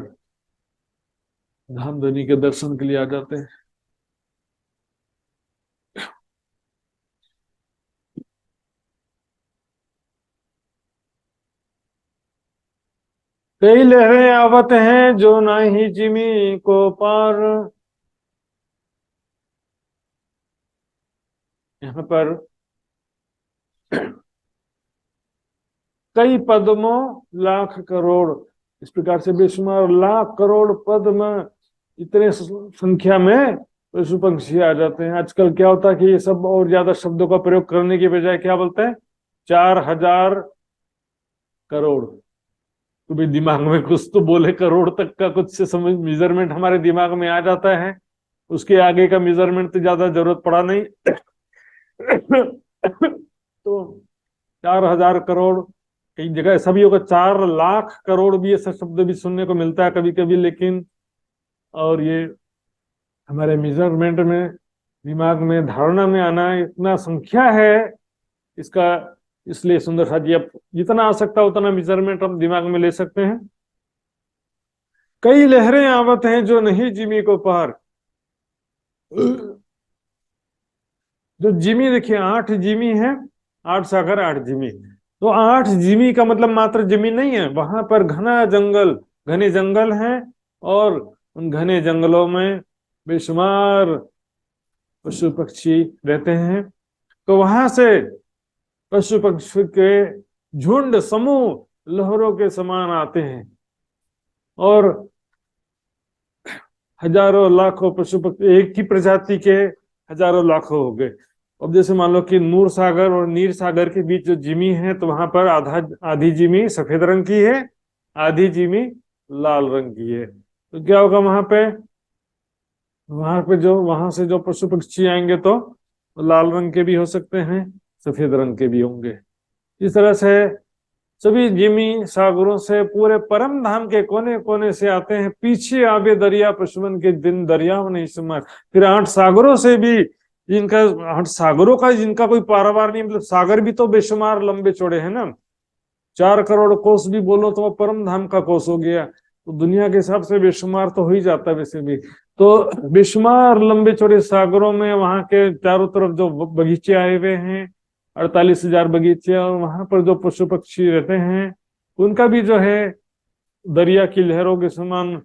[SPEAKER 1] धामधनी के दर्शन के लिए आ जाते हैं। कई लहरें आवत हैं जो नाही जिमी को पार। यहाँ पर कई पद्मों लाख करोड़, इस प्रकार से बेशुमार लाख करोड़ पद्म, इतने संख्या में पशु पक्षी आ जाते हैं। आजकल क्या होता है कि ये सब और ज्यादा शब्दों का प्रयोग करने की बजाय क्या बोलते हैं, 4,000 करोड़। तो भाई दिमाग में कुछ तो बोले, करोड़ तक का कुछ से समझ मेजरमेंट हमारे दिमाग में आ जाता है, उसके आगे का मेजरमेंट तो ज्यादा जरूरत पड़ा नहीं। तो 4,000 करोड़, कई जगह ऐसा भी होगा 4 लाख करोड़ भी, ऐसा शब्द भी सुनने को मिलता है कभी कभी। लेकिन और ये हमारे मेजरमेंट में, दिमाग में, धारणा में आना, इतना संख्या है इसका। इसलिए सुंदर साथ जी, अब जितना आ सकता है उतना मेजरमेंट हम दिमाग में ले सकते हैं। कई लहरें आवत हैं जो नहीं जिमी को पार। जो जिमी देखिए, 8 जिमी है, 8 सागर 8 जिमी। तो 8 जिमी का मतलब मात्र जमीन नहीं है, वहां पर घना जंगल, घने जंगल हैं, और उन घने जंगलों में बेशुमार पशु पक्षी रहते हैं। तो वहां से पशु पक्षी के झुंड, समूह लहरों के समान आते हैं, और हजारों लाखों पशु पक्षी, एक ही प्रजाति के हजारों लाखों हो गए। अब जैसे मान लो कि नूर सागर और नीर सागर के बीच जो जिमी है, तो वहां पर आधी जिमी सफेद रंग की है, आधी जिमी लाल रंग की है। तो क्या होगा वहां पे, जो वहां से जो पशु पक्षी आएंगे तो लाल रंग के भी हो सकते हैं, सफेद रंग के भी होंगे। इस तरह से सभी जिमी सागरों से, पूरे परम धाम के कोने कोने से आते हैं। पीछे आवे दरिया पशुवन के दिन दरिया नहीं समार। फिर 8 सागरों से भी, जिनका 8 सागरों का जिनका कोई पारावार नहीं, मतलब सागर भी तो बेशुमार लंबे चौड़े हैं ना। 4 करोड़ कोस भी बोलो तो परम धाम का कोस हो गया, तो दुनिया के हिसाब से बेशुमार तो हो ही जाता है वैसे भी। तो बेशुमार लंबे चौड़े सागरों में, वहां के चारों तरफ जो बगीचे आए हुए हैं, 48,000 बगीचे, और वहां पर जो पशु पक्षी रहते हैं, उनका भी जो है दरिया की लहरों के समान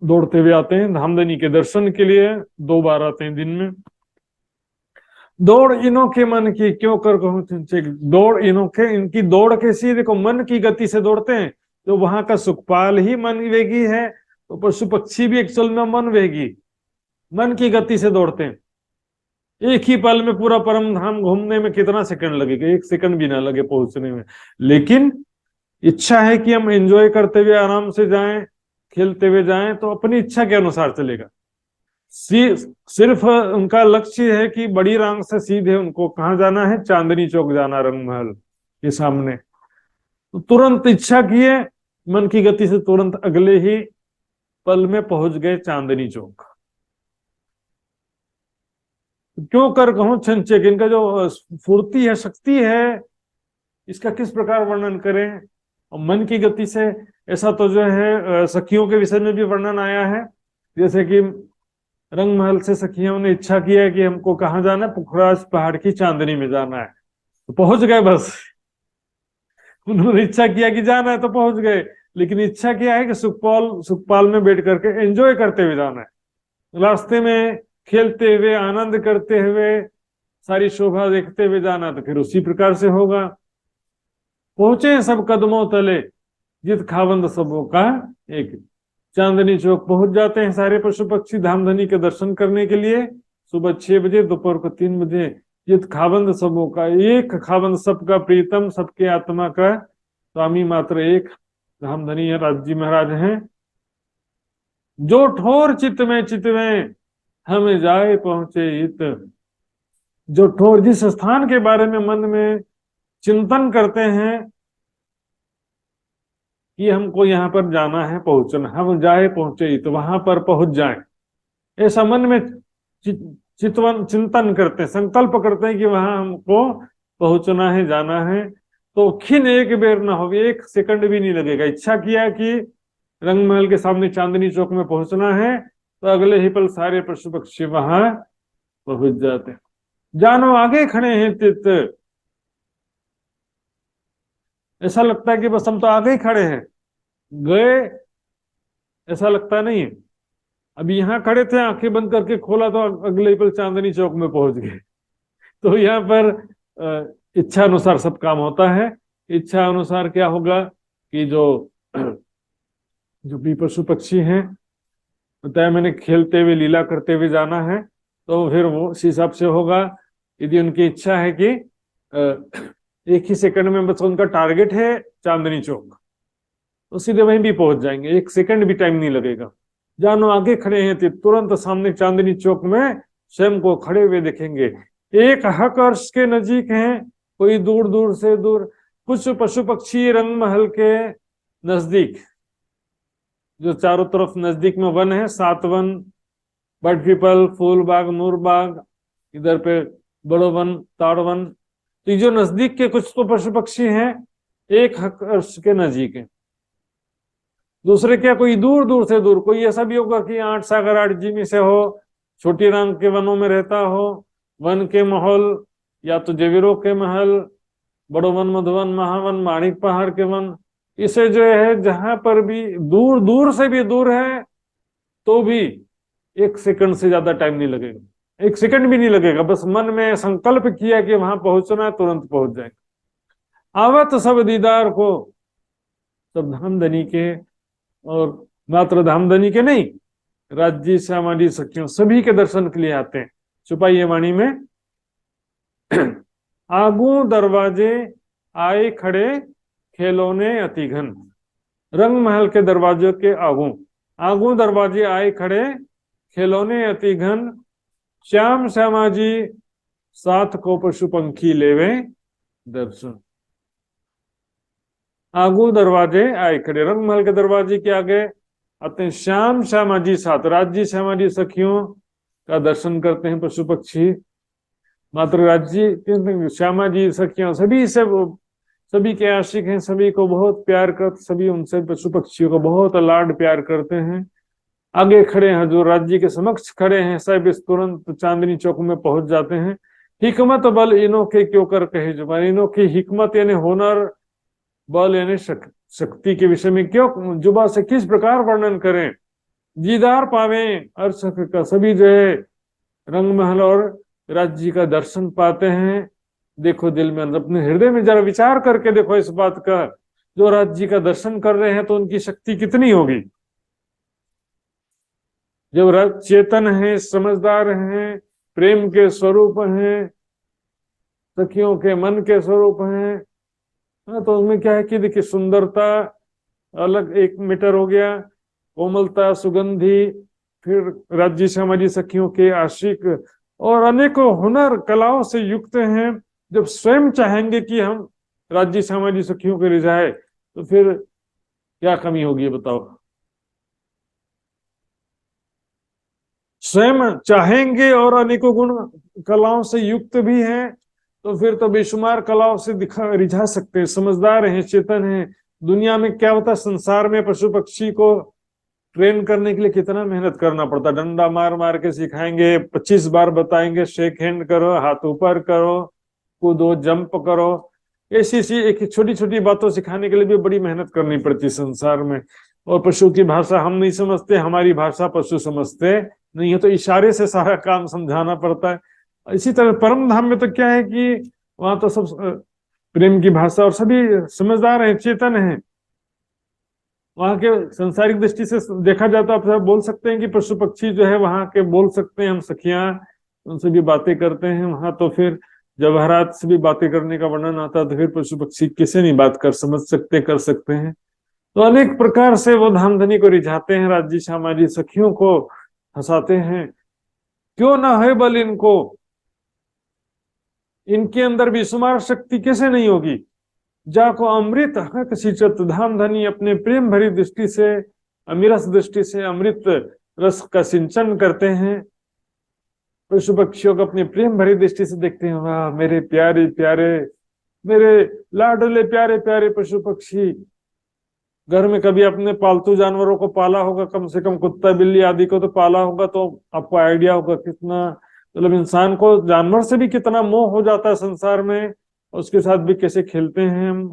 [SPEAKER 1] दौड़ते हुए आते हैं धामधनी के दर्शन के लिए। 2 बार आते हैं दिन में। दौड़ इनो के मन की क्यों कर कहूं चिंचे, दौड़ इनो के, इनकी दौड़ कैसी है, देखो मन की गति से दौड़ते हैं। तो वहां का सुखपाल ही मन वेगी है, तो पशु पक्षी भी एक्चुअल में मन वेगी, मन की गति से दौड़ते हैं। एक ही पल में पूरा परम धाम घूमने में कितना सेकंड लगेगा, 1 सेकंड भी ना लगे पहुंचने में। लेकिन इच्छा है कि हम एंजॉय करते हुए आराम से जाएं, खेलते हुए जाएं, तो अपनी इच्छा के अनुसार चलेगा। सिर्फ उनका लक्ष्य है कि बड़ी रांग से सीधे उनको कहाँ जाना है, चांदनी चौक जाना, रंग महल के सामने। तो तुरंत इच्छा किए, मन की गति से तुरंत अगले ही पल में पहुंच गए चांदनी चौक। क्यों कर कहूं छंचे, इनका जो फुर्ती है, शक्ति है, इसका किस प्रकार वर्णन करें। और मन की गति से ऐसा तो जो है सखियों के विषय में भी वर्णन आया है। जैसे कि रंग महल से सखियों ने इच्छा किया है कि हमको कहाँ जाना है, पुखराज पहाड़ की चांदनी में जाना है, तो पहुंच गए बस। उन्होंने इच्छा किया कि जाना है तो पहुंच गए, लेकिन इच्छा क्या है कि सुखपाल में बैठ करके एंजॉय करते हुए जाना है, रास्ते में खेलते हुए, आनंद करते हुए, सारी शोभा देखते हुए जाना। तो फिर उसी प्रकार से होगा। पहुंचे सब कदमों तले, जित खावंद सबों का एक। चांदनी चौक पहुंच जाते हैं सारे पशु पक्षी धामधनी के दर्शन करने के लिए। सुबह 6 बजे, दोपहर को 3 बजे। जित खावंद सबों का एक, खावंद सबका प्रीतम, सबके आत्मा का स्वामी मात्र एक धामधनी राज जी महाराज हैं। जो ठोर चित में हमें जाए पहुंचे हित। जो ठोर, जिस स्थान के बारे में मन में चिंतन करते हैं कि हमको यहाँ पर जाना है, पहुंचना, हम जाए पहुंचे हित, वहां पर पहुंच जाएं, ऐसा मन में चिंतन करते हैं, संकल्प करते हैं कि वहां हमको पहुंचना है, जाना है। तो खिन एक बेर ना हो, 1 सेकंड भी नहीं लगेगा। इच्छा किया कि रंग महल के सामने चांदनी चौक में पहुंचना है, तो अगले ही पल सारे पशु पक्षी वहां पहुंच जाते हैं। जानो आगे खड़े हैं चित, ऐसा लगता है कि बस हम तो आगे ही खड़े हैं, गए ऐसा लगता नहीं है। अभी यहाँ खड़े थे, आंखें बंद करके खोला तो अगले ही पल चांदनी चौक में पहुंच गए। तो यहाँ पर इच्छा अनुसार सब काम होता है। इच्छा अनुसार क्या होगा कि जो जो भी पशु पक्षी हैं, बताया मैंने, खेलते हुए लीला करते हुए जाना है, तो फिर वो उस हिसाब से होगा। यदि उनकी इच्छा है कि एक ही सेकंड में, बस उनका टारगेट है चांदनी चौक, तो सीधे वहीं भी पहुंच जाएंगे, एक सेकंड भी टाइम नहीं लगेगा। जानो आगे खड़े हैं तो तुरंत सामने चांदनी चौक में स्वयं को खड़े हुए दिखेंगे। एक हक अर्श के नजीक हैं, कोई दूर दूर से दूर। कुछ पशु पक्षी रंग महल के नजदीक, जो चारों तरफ नजदीक में वन है, 7 वन, बट पीपल, फूल बाग, नूर बाग, इधर पे बड़ो वन, ताड़ वन, तो जो नजदीक के कुछ तो पशु पक्षी हैं एक हक अर्श के नजीक है। दूसरे क्या, कोई दूर दूर से दूर, कोई ऐसा भी होगा कि 8 सागर 8 जिमी से हो, छोटी रंग के वनों में रहता हो, वन के माहौल, या तो जवीरों के महल, बड़ो वन, मधुवन, महावन, माणिक पहाड़ के वन, इसे जो है जहां पर भी दूर दूर से भी दूर है तो भी 1 सेकंड से ज्यादा टाइम नहीं लगेगा, 1 सेकंड भी नहीं लगेगा। बस मन में संकल्प किया कि वहां पहुंचना है, तुरंत पहुंच जाएगा। आवत सब दीदार को, सब धामधनी के, और मात्र धामधनी के नहीं, राज्य श्यामाजी सखियों सभी के दर्शन के लिए आते हैं। चुपाई वाणी में आगू दरवाजे आए खड़े खिलौने अति घन। रंग महल के दरवाजों के आगू, आगू दरवाजे आए खड़े खिलौने अति घन। श्याम श्यामा जी साथ को पशु पंखी लेवे दर्शन। आगू दरवाजे आए खड़े, रंग महल के दरवाजे के आगे आते हैं श्याम श्यामा जी साथ, राज्य श्यामा जी सखियों का दर्शन करते हैं पशु पक्षी। मात्र राज्य श्यामा जी सखियों सभी से, सभी के आशिक हैं, सभी को बहुत प्यार करते, सभी उनसे पशु पक्षियों को बहुत लाड प्यार करते हैं। आगे खड़े हैं, जो राज्य के समक्ष खड़े हैं, सब इस तुरंत चांदनी चौक में पहुंच जाते हैं। हिकमत बल इनो के क्यों कर कहे जुबान, इनो की हिकमत यानी हुनर, बल यानी शक्ति के विषय में क्यों जुबा से किस प्रकार वर्णन करें। दीदार पावे अर्शक का, सभी जो है रंग महल और राज्य का दर्शन पाते हैं। देखो दिल में, अपने हृदय में जरा विचार करके देखो इस बात का, जो राज्य का दर्शन कर रहे हैं तो उनकी शक्ति कितनी होगी। जब चेतन है, समझदार हैं, प्रेम के स्वरूप हैं, सखियों के मन के स्वरूप हैं, तो उनमें क्या है कि देखिए सुंदरता अलग 1 मीटर हो गया, कोमलता, सुगंधी, फिर राज्य श्यामाजी सखियों के आशिक, और अनेकों हुनर कलाओं से युक्त हैं। जब स्वयं चाहेंगे कि हम राज्य श्यामाजी सखियों को रिझाए तो फिर क्या कमी होगी बताओ। स्वयं चाहेंगे और अनेकों गुण कलाओं से युक्त भी हैं, तो फिर तो बेशुमार कलाओं से रिझा सकते हैं। समझदार हैं, चेतन हैं। दुनिया में क्या होता है, संसार में पशु पक्षी को ट्रेन करने के लिए कितना मेहनत करना पड़ता है। डंडा मार मार के सिखाएंगे, 25 बार बताएंगे, शेक हैंड करो, हाथ ऊपर करो, कूदो, जंप करो, ऐसी सी एक छोटी छोटी बातों सिखाने के लिए भी बड़ी मेहनत करनी पड़ती है संसार में। और पशु की भाषा हम नहीं समझते, हमारी भाषा पशु समझते नहीं है, तो इशारे से सारा काम समझाना पड़ता है। इसी तरह परम धाम में तो क्या है कि वहां तो सब प्रेम की भाषा, और सभी समझदार हैं, चेतन हैं। वहां के संसारिक दृष्टि से देखा जाए तो आप सब बोल सकते हैं कि पशु पक्षी जो है वहां के बोल सकते हैं, हम सखियां उनसे भी बातें करते हैं वहां। तो फिर जवाहरात से भी बातें करने का वर्णन आता है, तो फिर पशु पक्षी किसे नहीं बात कर समझ सकते, कर सकते हैं। तो अनेक प्रकार से वो धामधनी को रिझाते हैं, राज्य श्यामाजी सखियों को हंसाते हैं। क्यों ना है बल इनको, इनके अंदर बेशुमार शक्ति कैसे नहीं होगी। जाको अमृत हक सिंचत, धामधनी अपने प्रेम भरी दृष्टि से, अमीरस दृष्टि से अमृत रस का सिंचन करते हैं। पशु पक्षियों को अपनी प्रेम भरी दृष्टि से देखते हैं, वाह मेरे प्यारे प्यारे, मेरे लाडले प्यारे प्यारे पशु पक्षी। घर में कभी अपने पालतू जानवरों को पाला होगा, कम से कम कुत्ता बिल्ली आदि को तो पाला होगा, तो आपको आइडिया होगा कितना, मतलब इंसान को जानवर से भी कितना मोह हो जाता है संसार में, उसके साथ भी कैसे खेलते हैं हम।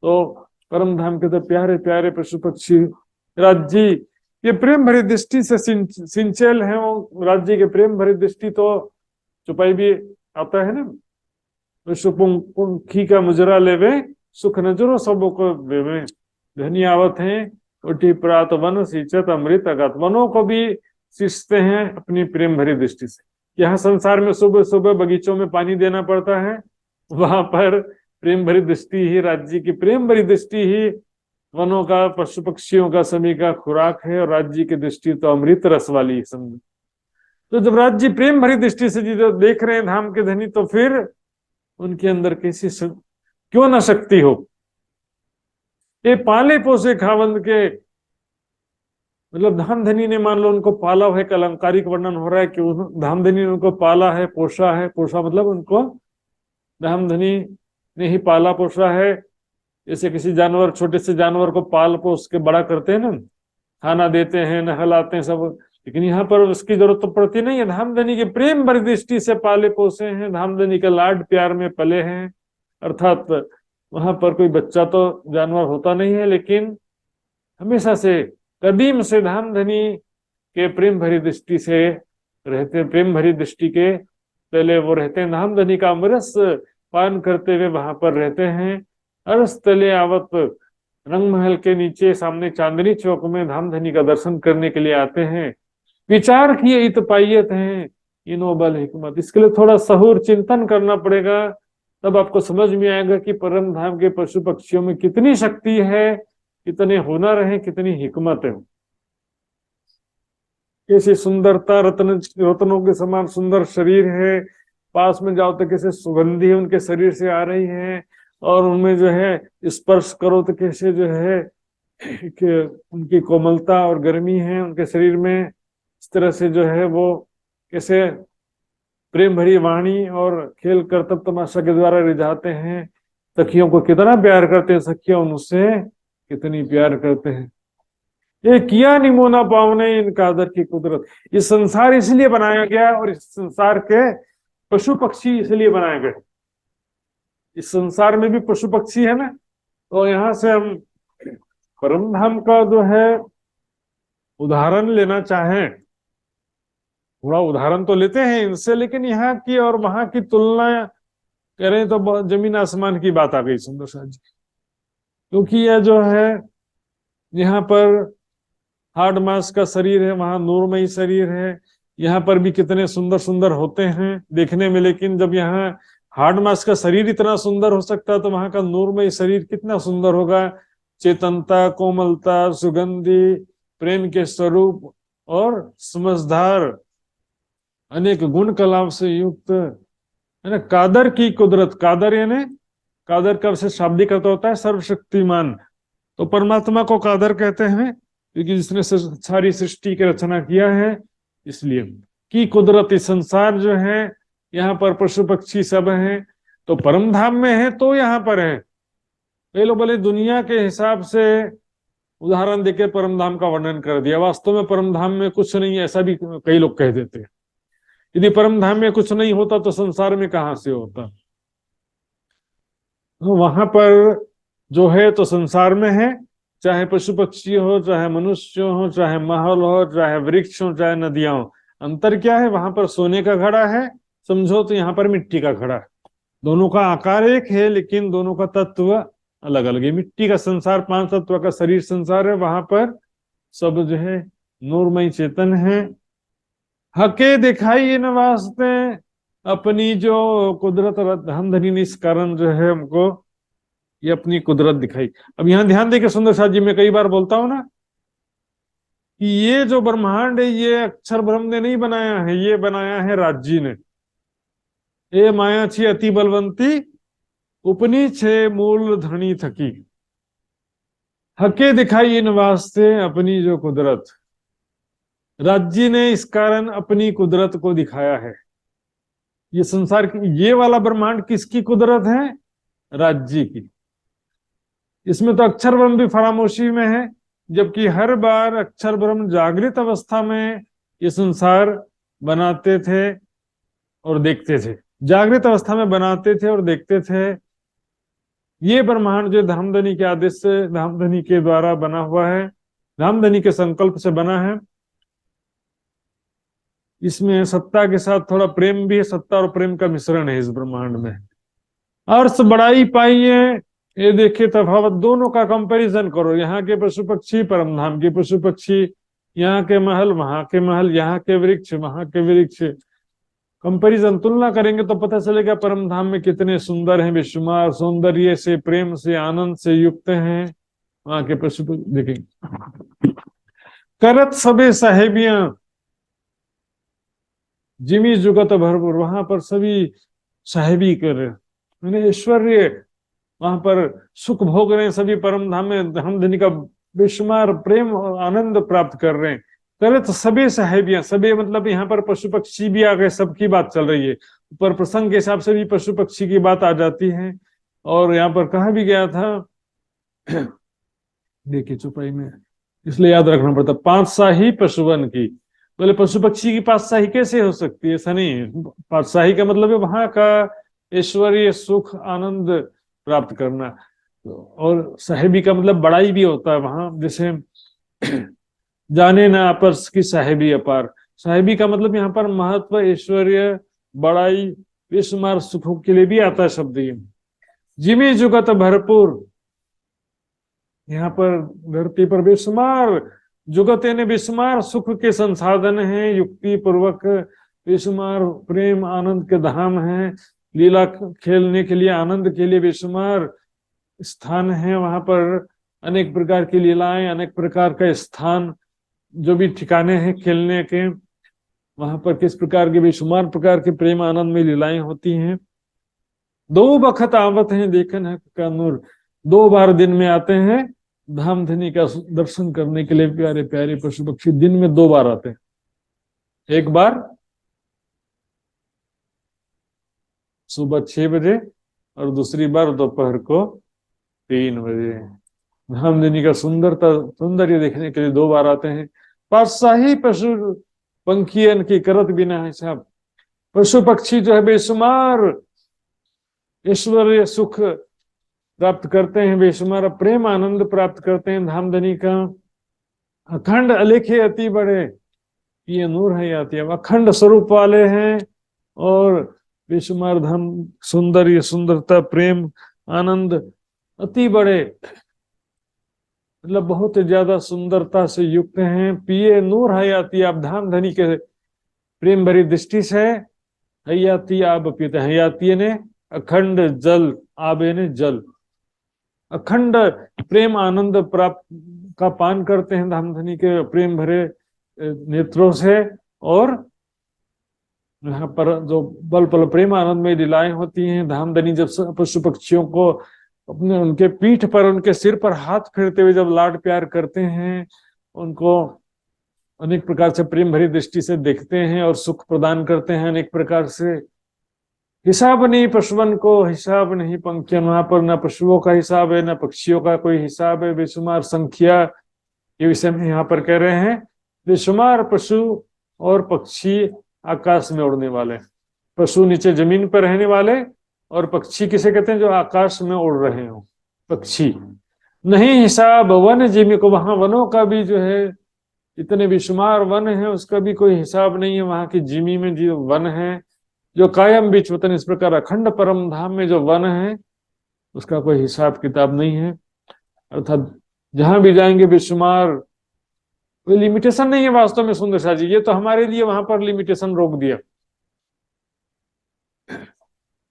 [SPEAKER 1] तो परम धाम के तो प्यारे प्यारे पशु पक्षी राज्य, ये प्रेम भरी दृष्टि से सिंचेल है। वो राज्य के प्रेम भरी दृष्टि तो चुपाई भी आता है ना, पशु पंखी का मुजरा लेवे सुख नजरो सबो को में धनी आवत हैं, उठी प्रात वन सींचत अमृत अगत। वनों को भी सींचते हैं अपनी प्रेम भरी दृष्टि से। यहाँ संसार में सुबह सुबह बगीचों में पानी देना पड़ता है, वहां पर प्रेम भरी दृष्टि ही, राज्य की प्रेम भरी दृष्टि ही वनों का, पशु पक्षियों का, सभी का खुराक है। और राज्य की दृष्टि तो अमृत रस वाली समझ। तो जब राज्य प्रेम भरी दृष्टि से जो देख रहे हैं धाम के धनी, तो फिर उनके अंदर कैसी क्यों ना शक्ति हो। ये पाले पोसे खावंद के, मतलब धाम धनी ने मान लो उनको पाला है, एक अलंकारिक वर्णन हो रहा है कि धाम धनी ने उनको पाला है, पोषा है। पोषा मतलब उनको धाम धनी ने ही पाला पोषा है। जैसे किसी जानवर, छोटे से जानवर को पाल पोस के बड़ा करते हैं ना, खाना देते हैं, नहलाते हैं सब, लेकिन यहाँ पर उसकी जरूरत तो पड़ती नहीं है। धामधनी की प्रेम भरी दृष्टि से पाले पोसे हैं, धामधनी के लाड प्यार में पले हैं। अर्थात वहां पर कोई बच्चा तो जानवर होता नहीं है, लेकिन हमेशा से, कदीम से धामधनी के प्रेम भरी दृष्टि से रहते हैं। प्रेम भरी दृष्टि के पहले वो रहते हैं, धामधनी का अमरस पान करते हुए वहां पर रहते हैं। अरस तले आवत, रंग महल के नीचे सामने चांदनी चौक में धामधनी का दर्शन करने के लिए आते हैं। विचार किए इत पाइयत हैं इनोबल हिकमत। इसके लिए थोड़ा सहूर चिंतन करना पड़ेगा, तब आपको समझ में आएगा कि परम धाम के पशु पक्षियों में कितनी शक्ति है, कितने हुनर है, कितनी हिकमत है। कैसी सुंदरता, रत्नों के समान सुंदर शरीर है। पास में जाओ तो कैसे सुगंधी उनके शरीर से आ रही है, और उनमें जो है स्पर्श करो तो कैसे जो है कि उनकी कोमलता और गर्मी है उनके शरीर में। इस तरह से जो है वो कैसे प्रेम भरी वाणी और खेल करतब तमाशा के द्वारा रिझाते हैं। सखियों को कितना प्यार करते हैं, सखियों उनसे कितनी प्यार करते हैं। ये किया निमोना पावने इन कादर की कुदरत। ये संसार इसलिए बनाया गया, और इस संसार के पशु पक्षी इसलिए बनाए गए। इस संसार में भी पशु पक्षी है ना, तो यहाँ से हम परम धाम का जो है उदाहरण लेना चाहें, थोड़ा उदाहरण तो लेते हैं इनसे, लेकिन यहाँ की और वहां की तुलना करें तो बहुत जमीन आसमान की बात आ गई सुंदर सा जी। क्योंकि यह जो है यहाँ पर हार्ड मास का शरीर है, वहां नूरमयी शरीर है। यहाँ पर भी कितने सुंदर सुंदर होते हैं देखने में, लेकिन जब यहाँ हार्ड मास का शरीर इतना सुंदर हो सकता है, तो वहां का नूरमयी शरीर कितना सुंदर होगा। चेतनता, कोमलता, सुगंधी, प्रेम के स्वरूप और समझदार, अनेक गुण कलाओं से युक्त है ना। कादर की कुदरत, कादर यानी, कादर का विशेष शाब्दिक अर्थ होता है सर्वशक्तिमान। तो परमात्मा को कादर कहते हैं, क्योंकि जिसने सारी सृष्टि की रचना किया है। इसलिए की कुदरत, इस संसार जो है, यहाँ पर पशु पक्षी सब हैं, तो परम धाम में है तो यहाँ पर है। कई लोग बोले दुनिया के हिसाब से उदाहरण देकर परम धाम का वर्णन कर दिया, वास्तव में परम धाम में कुछ नहीं है, ऐसा भी कई लोग कह देते हैं। यदि परम धाम में कुछ नहीं होता तो संसार में कहां से होता। तो वहां पर जो है तो संसार में है, चाहे पशु पक्षी हो, चाहे मनुष्य हो, चाहे महल हो, चाहे वृक्ष हो, चाहे नदियां हो। अंतर क्या है, वहां पर सोने का घड़ा है समझो, तो यहाँ पर मिट्टी का घड़ा है। दोनों का आकार एक है, लेकिन दोनों का तत्व अलग अलग है। मिट्टी का संसार, 5 तत्व का शरीर संसार है, वहां पर सब जो है नूरमय चेतन है। हके दिखाई न वास्ते अपनी जो कुदरत, धमधनी ने इस कारण जो है हमको ये अपनी कुदरत दिखाई। अब यहाँ ध्यान देखिए सुंदर साथ जी, मैं कई बार बोलता हूं ना कि ये जो ब्रह्मांड है ये अक्षर ब्रह्म ने नहीं बनाया है, ये बनाया है राज्य ने। ये माया छी अति बलवंती उपनी छे मूल धनी थकी। हके दिखाई इन वास्ते अपनी जो कुदरत, राज्य ने इस कारण अपनी कुदरत को दिखाया है। ये संसार की, ये वाला ब्रह्मांड किसकी कुदरत है, राज्य की। इसमें तो अक्षर ब्रह्म भी फरामोशी में है, जबकि हर बार अक्षर ब्रह्म जागृत अवस्था में ये संसार बनाते थे और देखते थे। जागृत अवस्था में बनाते थे और देखते थे। ये ब्रह्मांड जो धामधनी के आदेश से, धामधनी के द्वारा बना हुआ है, धामधनी के संकल्प से बना है। इसमें सत्ता के साथ थोड़ा प्रेम भी है, सत्ता और प्रेम का मिश्रण है इस ब्रह्मांड में। अर्श बड़ाई पाइए ये देखिए तफावत, दोनों का कंपैरिजन करो, यहाँ के पशु पक्षी, परम धाम के पशु पक्षी, यहाँ के महल, वहां के महल, यहाँ के वृक्ष, वहां के वृक्ष, कंपैरिजन तुलना करेंगे तो पता चलेगा परम धाम में कितने सुंदर हैं, बेशुमार सौंदर्य से, प्रेम से, आनंद से युक्त हैं वहां के पशु देखेंगे। करत सबे साहेबियां जिमी जुगत भरपूर, वहां पर सभी साहेबी कर रहे, मैंने ऐश्वर्य, वहां पर सुख भोग रहे हैं सभी, परम धाम में धामधनी का बेशुमार प्रेम और आनंद प्राप्त कर रहे हैं। करत सबे साहेबियां, सबे मतलब यहाँ पर पशु पक्षी भी आ गए, सबकी बात चल रही है, ऊपर प्रसंग के हिसाब से भी पशु पक्षी की बात आ जाती है। और यहाँ पर कहा भी गया था देखिए चौपाई में, इसलिए याद रखना पड़ता, पांच शाही पशुवन की, बोले पशु पक्षी की पांच शाही कैसे हो सकती है, ऐसा नहीं है। पांच शाही का मतलब है वहां का ऐश्वर्य, सुख, आनंद प्राप्त करना, और साहेबी का मतलब बड़ाई भी होता है वहां, जैसे जाने ना आपस की साहेबी अपार, साहेबी का मतलब यहाँ पर महत्व, ऐश्वर्य, बड़ाई, बेशुमार सुखों के लिए भी आता है शब्द ये। जिमी जुगत भरपूर, यहाँ पर धरती पर बेशुमार जुगत यानी बेशुमार सुख के संसाधन हैं, युक्ति पूर्वक बेशुमार प्रेम आनंद के धाम हैं, लीला खेलने के लिए, आनंद के लिए बेशुमार स्थान है, वहां पर अनेक प्रकार की लीलाएं, अनेक प्रकार का स्थान, जो भी ठिकाने हैं खेलने के, वहां पर किस प्रकार के बेशुमार प्रकार के प्रेम आनंद में लीलाएं होती हैं। दो बखत आवत हैं देखन है का नूर, दो बार दिन में आते हैं धामधनी का दर्शन करने के लिए प्यारे प्यारे पशु पक्षी, दिन में दो बार आते हैं, एक बार सुबह 6 बजे और दूसरी बार दोपहर को 3 बजे। धामधनी का सौंदर्य देखने के लिए दो बार आते हैं। पातशाही पशु पंखियन की करत बिना हिसाब, पशु पक्षी जो है बेशुमार ऐश्वर्य सुख प्राप्त करते हैं, बेशुमार प्रेम आनंद प्राप्त करते हैं धामधनी का। अखंड अलेखे अति बड़े, ये नूर है आती है, अखंड स्वरूप वाले हैं, और बेशुमार धाम सौंदर्य, सुंदरता, प्रेम आनंद अति बड़े, मतलब बहुत ज्यादा सुंदरता से युक्त हैं। पिए नूर हयाती, आप धामधनी के प्रेम भरी दृष्टि से हयाती आप पीते, हयाती ने अखंड जल, आबे ने जल, अखंड प्रेम आनंद प्राप्त का पान करते हैं धामधनी के प्रेम भरे नेत्रों से। और यहाँ पर जो बल पल प्रेम आनंद में लीलाएं होती हैं, धामधनी जब पशु पक्षियों को अपने उनके पीठ पर, उनके सिर पर हाथ फेरते हुए जब लाड प्यार करते हैं, उनको अनेक प्रकार से प्रेम भरी दृष्टि से देखते हैं और सुख प्रदान करते हैं अनेक प्रकार से। हिसाब नहीं पशुवन को, हिसाब नहीं पंखियन, वहां पर न पशुओं का हिसाब है, न पक्षियों का कोई हिसाब है, बेशुमार संख्या, ये विषय में यहाँ पर कह रहे हैं। बेशुमार पशु और पक्षी आकाश में उड़ने वाले, पशु नीचे जमीन पर रहने वाले, और पक्षी किसे कहते हैं जो आकाश में उड़ रहे हो, पक्षी। नहीं हिसाब वन जिमी को, वहां वनों का भी जो है, इतने बेशुमार वन है, उसका भी कोई हिसाब नहीं है। वहां की जिमी में जो वन है, जो कायम बीच वतन, इस प्रकार अखंड परम धाम में जो वन है, उसका कोई हिसाब किताब नहीं है। अर्थात जहां भी जाएंगे बेशुमार, कोई लिमिटेशन नहीं है वास्तव में सुंदर शाह जी, ये तो हमारे लिए वहां पर लिमिटेशन रोक दिया।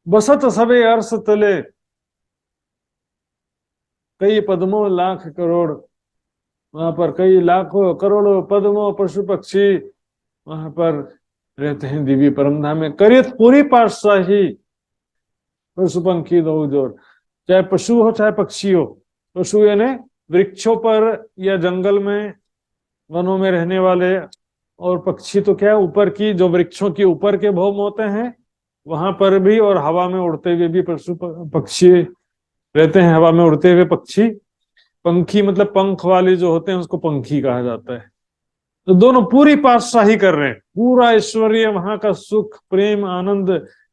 [SPEAKER 1] बसत सबे अर्श तले, कई पद्मों लाख करोड़, वहां पर कई लाखों करोड़ों पद्मों पशु पक्षी वहां पर रहते हैं दिव्य परम धाम में। करियत पूरी पातशाही पशु पंखी दो जोर, चाहे पशु हो चाहे पक्षी हो, पशु यानी वृक्षों पर या जंगल में वनों में रहने वाले, और पक्षी तो क्या ऊपर की, जो वृक्षों के ऊपर के भौम होते हैं वहां पर भी, और हवा में उड़ते हुए भी पशु पक्षी रहते हैं, हवा में उड़ते हुए पक्षी। पंखी मतलब पंख वाले जो होते हैं उसको पंखी कहा जाता है। तो दोनों पूरी पातशाही कर रहे हैं, पूरा ऐश्वर्य, वहां का सुख प्रेम आनंद,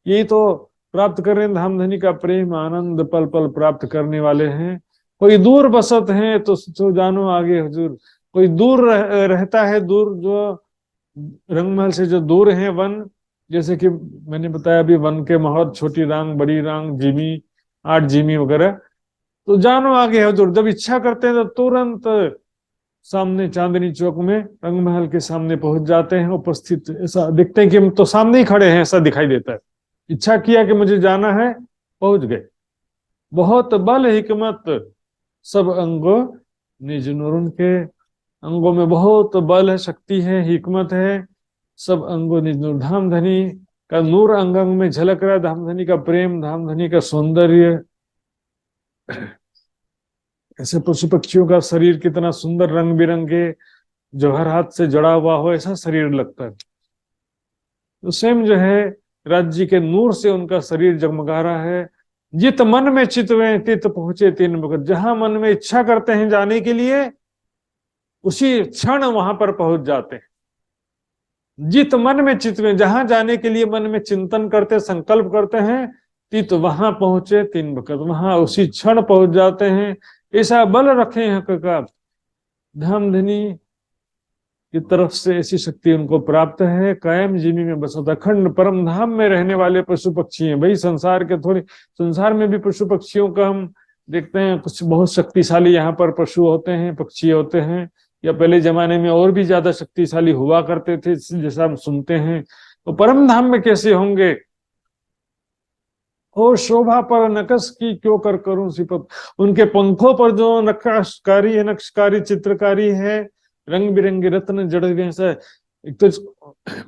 [SPEAKER 1] यही तो प्राप्त कर रहे हैं। धामधनी का प्रेम आनंद पल पल प्राप्त करने वाले हैं। कोई दूर बसत है तो जानो आगे हुजूर, कोई दूर रहता है, दूर जो रंगमहल से जो दूर है वन, जैसे कि मैंने बताया अभी वन के महत्व, छोटी रांग, बड़ी रांग, जिमी, 8 जिमी वगैरह, तो जानो आगे हजूर, जब इच्छा करते हैं तो तुरंत सामने चांदनी चौक में रंग महल के सामने पहुंच जाते हैं, उपस्थित, ऐसा दिखते हैं कि हम तो सामने ही खड़े हैं, ऐसा दिखाई देता है। इच्छा किया कि मुझे जाना है, पहुंच गए। बहुत बल हिकमत सब अंगों निज नूर, उनके अंगों में बहुत बल है, शक्ति है, हिकमत है। सब अंगों निज नूर, धामधनी का नूर अंग अंग में झलक रहा है, धामधनी का प्रेम, धामधनी का सौंदर्य। ऐसे पशु पक्षियों का शरीर कितना सुंदर, रंग बिरंगे, जवाहरात से जड़ा हुआ हो ऐसा शरीर लगता है। तो सेम जो है राज्य के नूर से उनका शरीर जगमगा रहा है। जित मन में चितवे तित पहुंचे तीन भगत, जहां मन में इच्छा करते हैं जाने के लिए, उसी क्षण वहां पर पहुंच जाते हैं। जित मन में चितवे, जहां जाने के लिए मन में चिंतन करते, संकल्प करते हैं, तित वहां पहुंचे तीन भगत, वहां उसी क्षण पहुंच जाते हैं। ऐसा बल रखे हैं का धामधनी की तरफ से ऐसी शक्ति उनको प्राप्त है। कायम जिमी में बसत अखंड परम धाम में रहने वाले पशु पक्षी हैं। भाई संसार के थोड़े, संसार में भी पशु पक्षियों का हम देखते हैं, कुछ बहुत शक्तिशाली यहाँ पर पशु होते हैं, पक्षी होते हैं, या पहले जमाने में और भी ज्यादा शक्तिशाली हुआ करते थे, जैसा हम सुनते हैं। तो परम धाम में कैसे होंगे? और शोभा पर नकश की क्यों कर करूं सिफत, उनके पंखों पर जो नक्काशकारी है, नक्शकारी चित्रकारी है, रंग बिरंगे रत्न जड़े हुए हैं। एक तो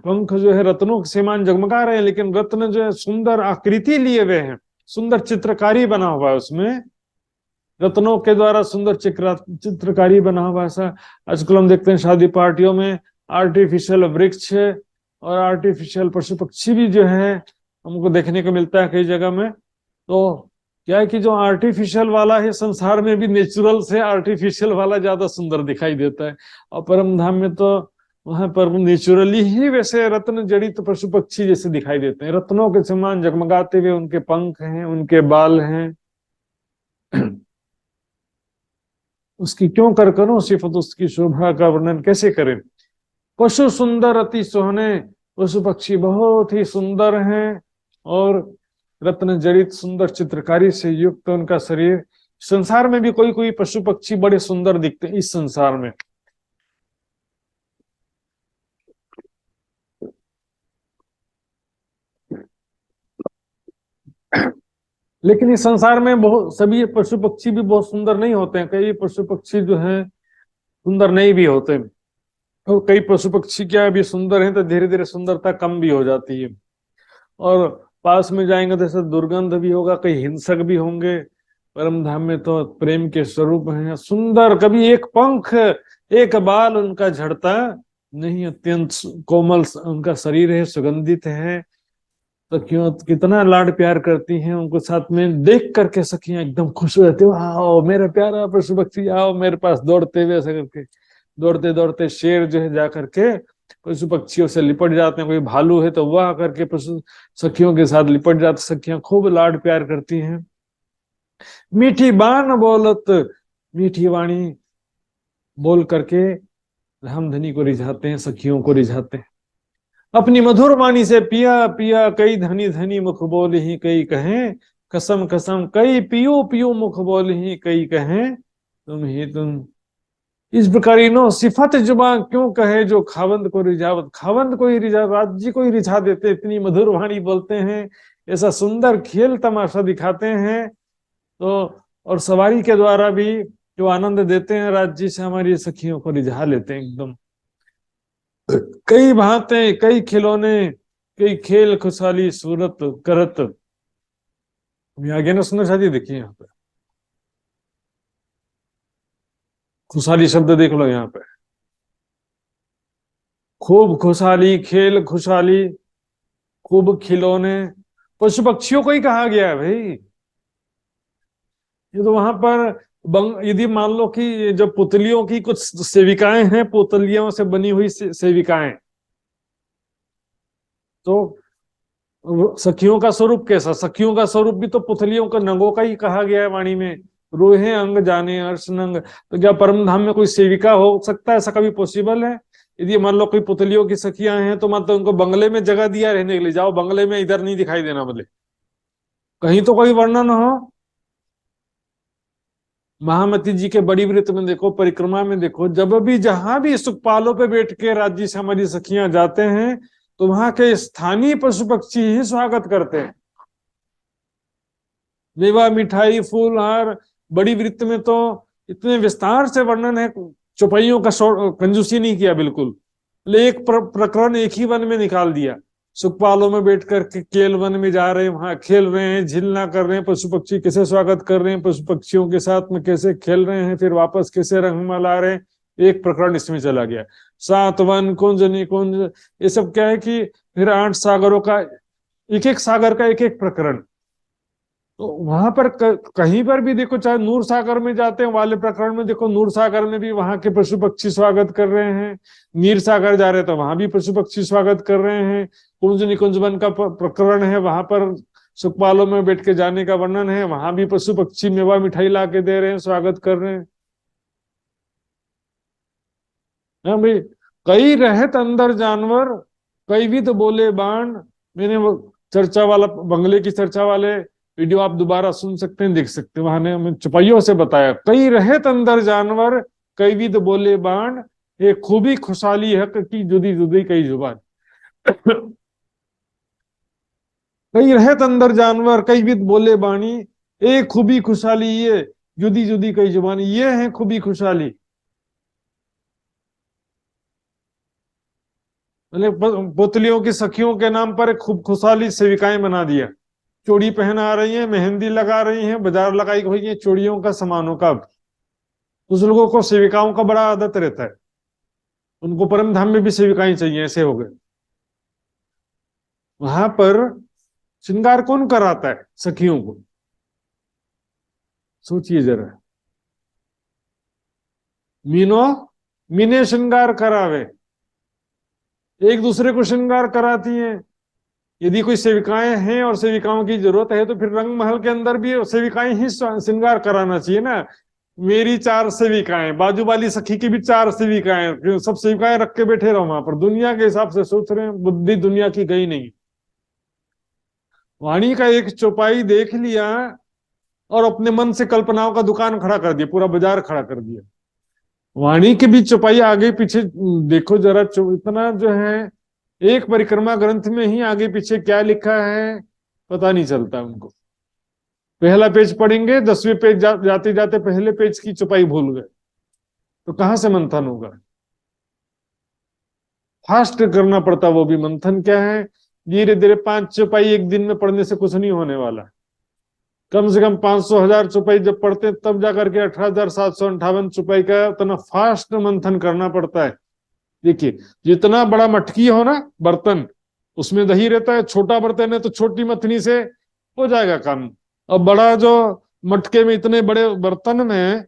[SPEAKER 1] पंख जो है रत्नों के समान जगमगा रहे हैं, लेकिन रत्न जो है सुंदर आकृति लिए हुए हैं, सुंदर चित्रकारी बना हुआ है उसमें, रत्नों के द्वारा सुंदर चित्रकारी बना हुआ। ऐसा आजकल हम देखते हैं शादी पार्टियों में आर्टिफिशियल वृक्ष और आर्टिफिशियल पशु पक्षी भी जो है हमको देखने को मिलता है कई जगह में। तो क्या है कि जो आर्टिफिशियल वाला है, संसार में भी नेचुरल से आर्टिफिशियल वाला ज्यादा सुंदर दिखाई देता है, और परम धाम में तो वहां पर नेचुरली ही वैसे रत्न जड़ित पशु पक्षी जैसे दिखाई देते हैं, रत्नों के समान जगमगाते हुए उनके पंख हैं, उनके बाल हैं। उसकी क्यों कर करूं सिफत, उसकी शोभा का वर्णन कैसे करें। पशु सुंदर अति सोहने, पशु पक्षी बहुत ही सुंदर हैं, और रत्न जड़ित सुंदर चित्रकारी से युक्त उनका शरीर। संसार में भी कोई कोई पशु पक्षी बड़े सुंदर दिखते हैं इस संसार में, लेकिन इस संसार में बहुत सभी पशु पक्षी भी बहुत सुंदर नहीं होते हैं। कई पशु पक्षी जो हैं सुंदर नहीं भी होते, और कई पशु पक्षी क्या भी सुंदर हैं तो धीरे धीरे सुंदरता कम भी हो जाती है, और पास में जाएंगे तो ऐसा दुर्गंध भी होगा, कई हिंसक भी होंगे। परम धाम में तो प्रेम के स्वरूप हैं, सुंदर, कभी एक पंख एक बाल उनका झड़ता नहीं, अत्यंत कोमल उनका शरीर है, सुगंधित है। तो क्यों कितना लाड प्यार करती हैं उनको, साथ में देख करके सखियां एकदम खुश हो जाती है, आओ मेरा प्यारा पशु पक्षी, आओ मेरे पास, दौड़ते हुए ऐसा करके। दौड़ते दौड़ते शेर जो है जा करके पशु पक्षियों से लिपट जाते हैं, कोई भालू है तो वह आकर के पशु सखियों के साथ लिपट जाते, सखियां खूब लाड प्यार करती हैं। मीठी बान बोलत, मीठी वाणी बोल करके रामधनी को रिझाते हैं, सखियों को रिझाते हैं। अपनी मधुर वाणी से पिया पिया कई धनी धनी मुख बोल ही कई कहें, कसम कसम कई पियो पियो मुख बोल ही कई कहें, तुम ही तुम। इस प्रकार इनो सिफत जुबा क्यों कहे जो खावंद को रिझावत, खावंद को ही रिझा, राज्य को ही रिझा देते, इतनी मधुर वाणी बोलते हैं, ऐसा सुंदर खेल तमाशा दिखाते हैं। तो और सवारी के द्वारा भी जो आनंद देते हैं राज्य से, हमारी सखियों को रिझा लेते हैं एकदम। कई भांते कई खिलौने, कई खेल खुशहाली सूरत करत। आगे ना सुंदर शादी देखिए, यहाँ पे खुशहाली शब्द देख लो, यहाँ पे खूब खुशहाली, खेल खुशहाली, खूब खिलौने, पशु पक्षियों को ही कहा गया है भाई। ये तो वहां पर यदि मान लो कि जब पुतलियों की कुछ सेविकाएं हैं, पुतलियों से बनी हुई सेविकाएं, तो सखियों का स्वरूप कैसा, सखियों का स्वरूप भी तो पुतलियों का नंगों का ही कहा गया है वाणी में, रोहे अंग जाने अर्श नंग। तो क्या परम धाम में कोई सेविका हो सकता है, ऐसा कभी पॉसिबल है? यदि मान लो कोई पुतलियों की सखियां हैं तो मतलब उनको बंगले में जगह दिया रहने के लिए, जाओ बंगले में, इधर नहीं दिखाई देना, बोले कहीं तो कोई वर्णन हो। महामती जी के बड़ी व्रत में देखो, परिक्रमा में देखो, जब भी जहां भी सुखपालों पे बैठ के राज्य से हमारी सखियां जाते हैं तो वहां के स्थानीय पशु पक्षी ही स्वागत करते हैं। मेवा, मिठाई, फूल, हार। बड़ी वृत्त में तो इतने विस्तार से वर्णन है, चौपाइयों का कंजूसी नहीं किया बिल्कुल। एक प्रकरण एक ही वन में निकाल दिया। सुखपालों में बैठ कर के केल वन में जा रहे हैं, वहां खेल रहे हैं, झिलना कर रहे हैं, पशु पक्षी कैसे स्वागत कर रहे हैं, पशु पक्षियों के साथ में कैसे खेल रहे हैं, फिर वापस कैसे रंग ला रहे हैं। एक प्रकरण इसमें चला गया। सात वन, कुंज निकुंज, ये सब क्या है कि फिर 8 सागरों का, एक एक सागर का एक एक प्रकरण। तो वहां पर कहीं पर भी देखो, चाहे नूर सागर में जाते हैं वाले प्रकरण में देखो, नूर सागर में भी वहां के पशु पक्षी स्वागत कर रहे हैं। नीर सागर जा रहे हैं तो वहां भी पशु पक्षी स्वागत कर रहे हैं। कुंज निकुंज वन का प्रकरण है, वहां पर सुखपालों में बैठ के जाने का वर्णन है, वहां भी पशु पक्षी मेवा मिठाई ला के दे रहे हैं, स्वागत कर रहे हैं। हाँ भाई, कई रहत अंदर जानवर, कई विध बोले बाण। मैंने वो चर्चा वाला, बंगले की चर्चा वाले वीडियो आप दोबारा सुन सकते हैं, देख सकते हैं। वहां ने हमें चौपाइयों से बताया, कई रहत अंदर जानवर, कई विध बोले बाण, ये खूबी खुशहाली हक की जुदी जुदी कई जुबान। कई रहत अंदर जानवर, कई विध बोले बाणी, एक खूबी खुशहाली ये, जुदी जुदी कई जुबानी। ये है खूबी खुशहाली। मतलब पुतलियों की सखियों के नाम पर एक खूब खुशहाली सेविकाएं बना दिया। चूड़ी पहना रही हैं, मेहंदी लगा रही हैं, बाजार लगाई हुई है चूड़ियों का, सामानों का। कुछ लोगों को सेविकाओं का बड़ा आदत रहता है, उनको परम धाम में भी सेविकाएं चाहिए, ऐसे हो गए। वहां पर श्रृंगार कौन कराता है सखियों को? सोचिए जरा। मीनो मीने श्रृंगार करावे, एक दूसरे को श्रृंगार कराती हैं। यदि कोई सेविकाएं हैं और सेविकाओं की जरूरत है तो फिर रंग महल के अंदर भी सेविकाएं ही श्रृंगार कराना चाहिए ना। मेरी 4 सेविकाएं, बाजू वाली सखी की भी 4 सेविकाएं, सब सेविकाएं रख के बैठे रहो वहां पर। दुनिया के हिसाब से सोच रहे हैं, बुद्धि दुनिया की गई नहीं। वाणी का एक चौपाई देख लिया और अपने मन से कल्पनाओं का दुकान खड़ा कर दिया, पूरा बाजार खड़ा कर दिया। वाणी के भी चौपाई आगे पीछे देखो जरा, इतना जो है, एक परिक्रमा ग्रंथ में ही आगे पीछे क्या लिखा है पता नहीं चलता उनको। पहला पेज पढ़ेंगे, 10वें पेज जाते जाते पहले पेज की चौपाई भूल गए, तो कहां से मंथन होगा? फास्ट करना पड़ता, वो भी मंथन क्या है, धीरे धीरे 5 चौपाई एक दिन में पढ़ने से कुछ नहीं होने वाला। कम से कम 500,000 चौपाई जब पढ़ते हैं तब जाकर के 18,758 चौपाई का उतना फास्ट मंथन करना पड़ता है। देखिए, जितना बड़ा मटकी हो ना बर्तन, उसमें दही रहता है, छोटा बर्तन है तो छोटी मथनी से हो जाएगा काम। अब बड़ा जो मटके में, इतने बड़े बर्तन में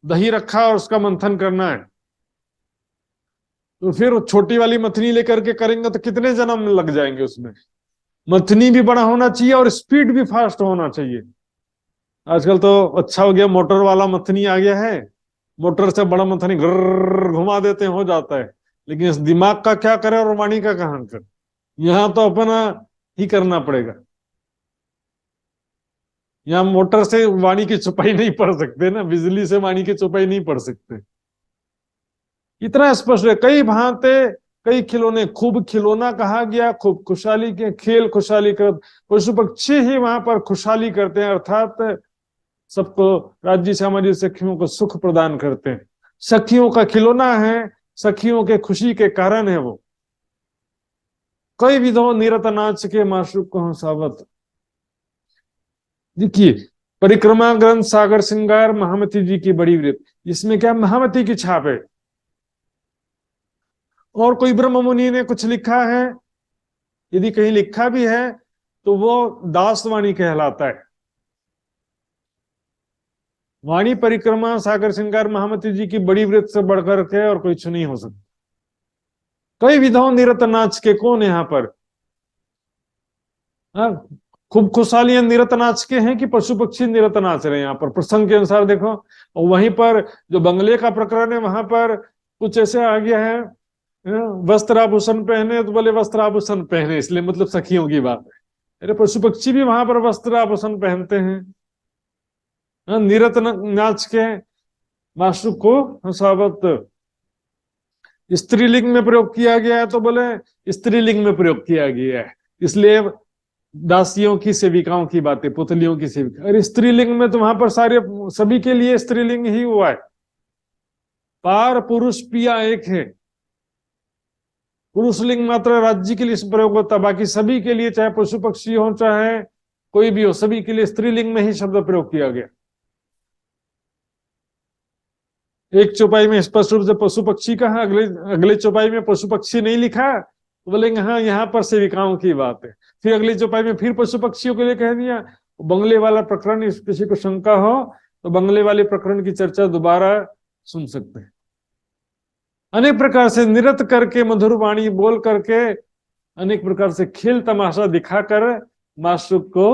[SPEAKER 1] दही रखा और उसका मंथन करना है, तो फिर छोटी वाली मथनी लेकर के करेंगे तो कितने जन्म लग जाएंगे उसमें। मथनी भी बड़ा होना चाहिए और स्पीड भी फास्ट होना चाहिए। आजकल तो अच्छा हो गया, मोटर वाला मथनी आ गया है, मोटर से बड़ा मथनी घर घुमा देते हैं, हो जाता है। लेकिन इस दिमाग का क्या करे और वाणी का कहां कर, यहां तो अपना ही करना पड़ेगा। यहाँ मोटर से वाणी की चौपाई नहीं पढ़ सकते ना, बिजली से वाणी की चौपाई नहीं पढ़ सकते। इतना स्पष्ट है, कई भांते कई खिलौने, खूब खिलौना कहा गया, खूब खुशहाली के खेल, खुशहाली कर, पशु पक्षी ही वहां पर खुशहाली करते हैं, अर्थात सबको, राज्य से हमारी सखियों को सुख प्रदान करते हैं। सखियों का खिलौना है, सखियों के खुशी के कारण है वो। कई विधो निरत नाच के माशूक को सावत। देखिए, परिक्रमा ग्रंथ सागर श्रृंगार महामती जी की बड़ी व्रत, इसमें क्या महामती की छाप है। और कोई ब्रह्म मुनि ने कुछ लिखा है, यदि कहीं लिखा भी है तो वो दासवाणी कहलाता है। वाणी परिक्रमा सागर श्रृंगार महामती जी की बड़ी व्रत से बढ़कर के और कुछ नहीं हो सकता। कई विधाओं निरत नाच के, कौन यहाँ पर? खूब खुशहालियां निरत नाच के हैं कि पशु पक्षी निरत नाच रहे हैं यहाँ पर, प्रसंग के अनुसार देखो। और वहीं पर जो बंगले का प्रकरण है वहां पर कुछ ऐसे आ गया है, वस्त्र आभूषण पहने तो बोले वस्त्र आभूषण पहने, इसलिए मतलब सखियों की बात है। अरे पशु पक्षी भी वहां पर वस्त्र आभूषण पहनते हैं। निरत नाच के माशूक को हंसावत। स्त्रीलिंग में प्रयोग किया गया है तो बोले स्त्रीलिंग में प्रयोग किया गया है, इसलिए दासियों की सेविकाओं की बातें, पुतलियों की सेविका। और स्त्रीलिंग में तो वहां पर सारे सभी के लिए स्त्रीलिंग ही हुआ है। पार पुरुष पिया एक है, पुरुष लिंग मात्र राज्य के लिए प्रयोग होता, बाकी सभी के लिए, चाहे पशु पक्षी हो चाहे कोई भी हो, सभी के लिए स्त्रीलिंग में ही शब्द प्रयोग किया गया। एक चौपाई में स्पष्ट रूप से पशु पक्षी कहा, अगले अगले चौपाई में पशु पक्षी नहीं लिखा, तो बोलेंगे हाँ यहाँ पर सेविकाओं की बात है। फिर अगली चौपाई में फिर पशु पक्षियों के लिए कह दिया। बंगले वाला प्रकरण, किसी को शंका हो तो बंगले वाले प्रकरण की चर्चा दोबारा सुन सकते हैं। अनेक प्रकार से निरत करके, मधुर वाणी बोल करके, अनेक प्रकार से खेल तमाशा दिखाकर माशूक को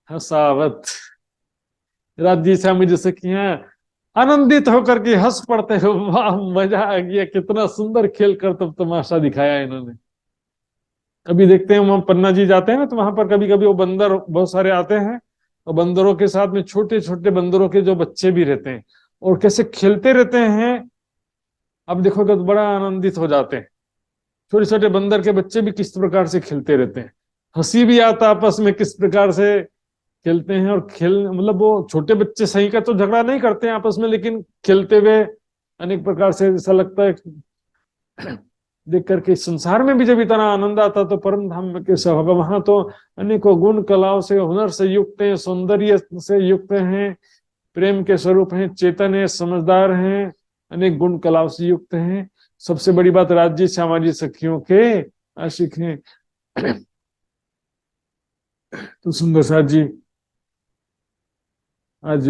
[SPEAKER 1] हंसावत। राज्य स्वामी जैसे कि आनंदित होकर के हंस पड़ते हो, वाह मजा आ गया, कितना सुंदर खेल कर तब तमाशा दिखाया इन्होंने। अभी देखते हैं वहां पन्ना जी जाते हैं ना, तो वहां पर कभी कभी वो बंदर बहुत सारे आते हैं, और बंदरों के साथ में छोटे छोटे बंदरों के जो बच्चे भी रहते हैं और कैसे खेलते रहते हैं। अब देखोगे तो बड़ा आनंदित हो जाते हैं। छोटे छोटे बंदर के बच्चे भी किस प्रकार से खेलते रहते हैं, हंसी भी आता आपस में किस प्रकार से खेलते हैं। और खेल मतलब वो छोटे बच्चे सही का तो झगड़ा नहीं करते हैं आपस में, लेकिन खेलते हुए अनेक प्रकार से ऐसा लगता है देख करके। संसार में भी जब इतना आनंद आता तो परम धाम में कैसा होगा। वहां तो अनेकों गुण कलाओं से, हुनर से युक्त हैं, सौंदर्य से युक्त हैं, प्रेम के स्वरूप हैं, चेतन है, समझदार हैं, अनेक गुण कलाओं से युक्त हैं। सबसे बड़ी बात राज्य सामाजिक सखियों के आशिक हैं। तो सुंदर साथ जी, आज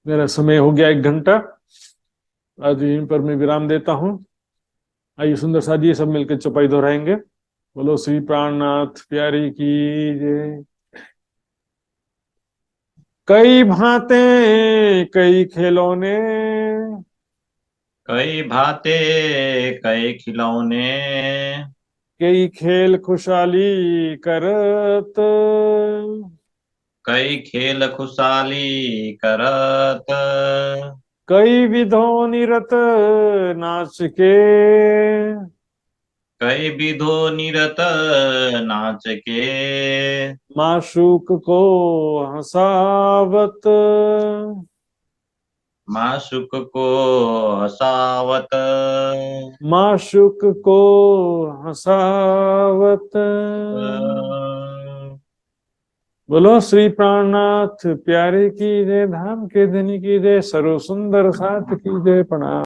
[SPEAKER 1] मेरा समय हो गया 1 घंटा, आज यहीं पर मैं विराम देता हूँ। आइए सुंदर साथ जी सब मिलकर चौपाई दोहराएंगे। बोलो श्री प्राणनाथ प्यारी की जय। कई भांते कई खिलौने,
[SPEAKER 2] कई भाते कई खिलौने,
[SPEAKER 1] कई खेल खुशहाली करत,
[SPEAKER 2] कई खेल खुशाली करत,
[SPEAKER 1] कई विधो निरत नाच के,
[SPEAKER 2] कई विधो निरत नाच के,
[SPEAKER 1] माशूक को हंसावत,
[SPEAKER 2] माशुक को हसावत,
[SPEAKER 1] माशूक को हंसावत। बोलो श्री प्राणनाथ प्यारे की जय, धाम के धनी की जय, सर्व सुंदर साथ की जय। प्रणाम।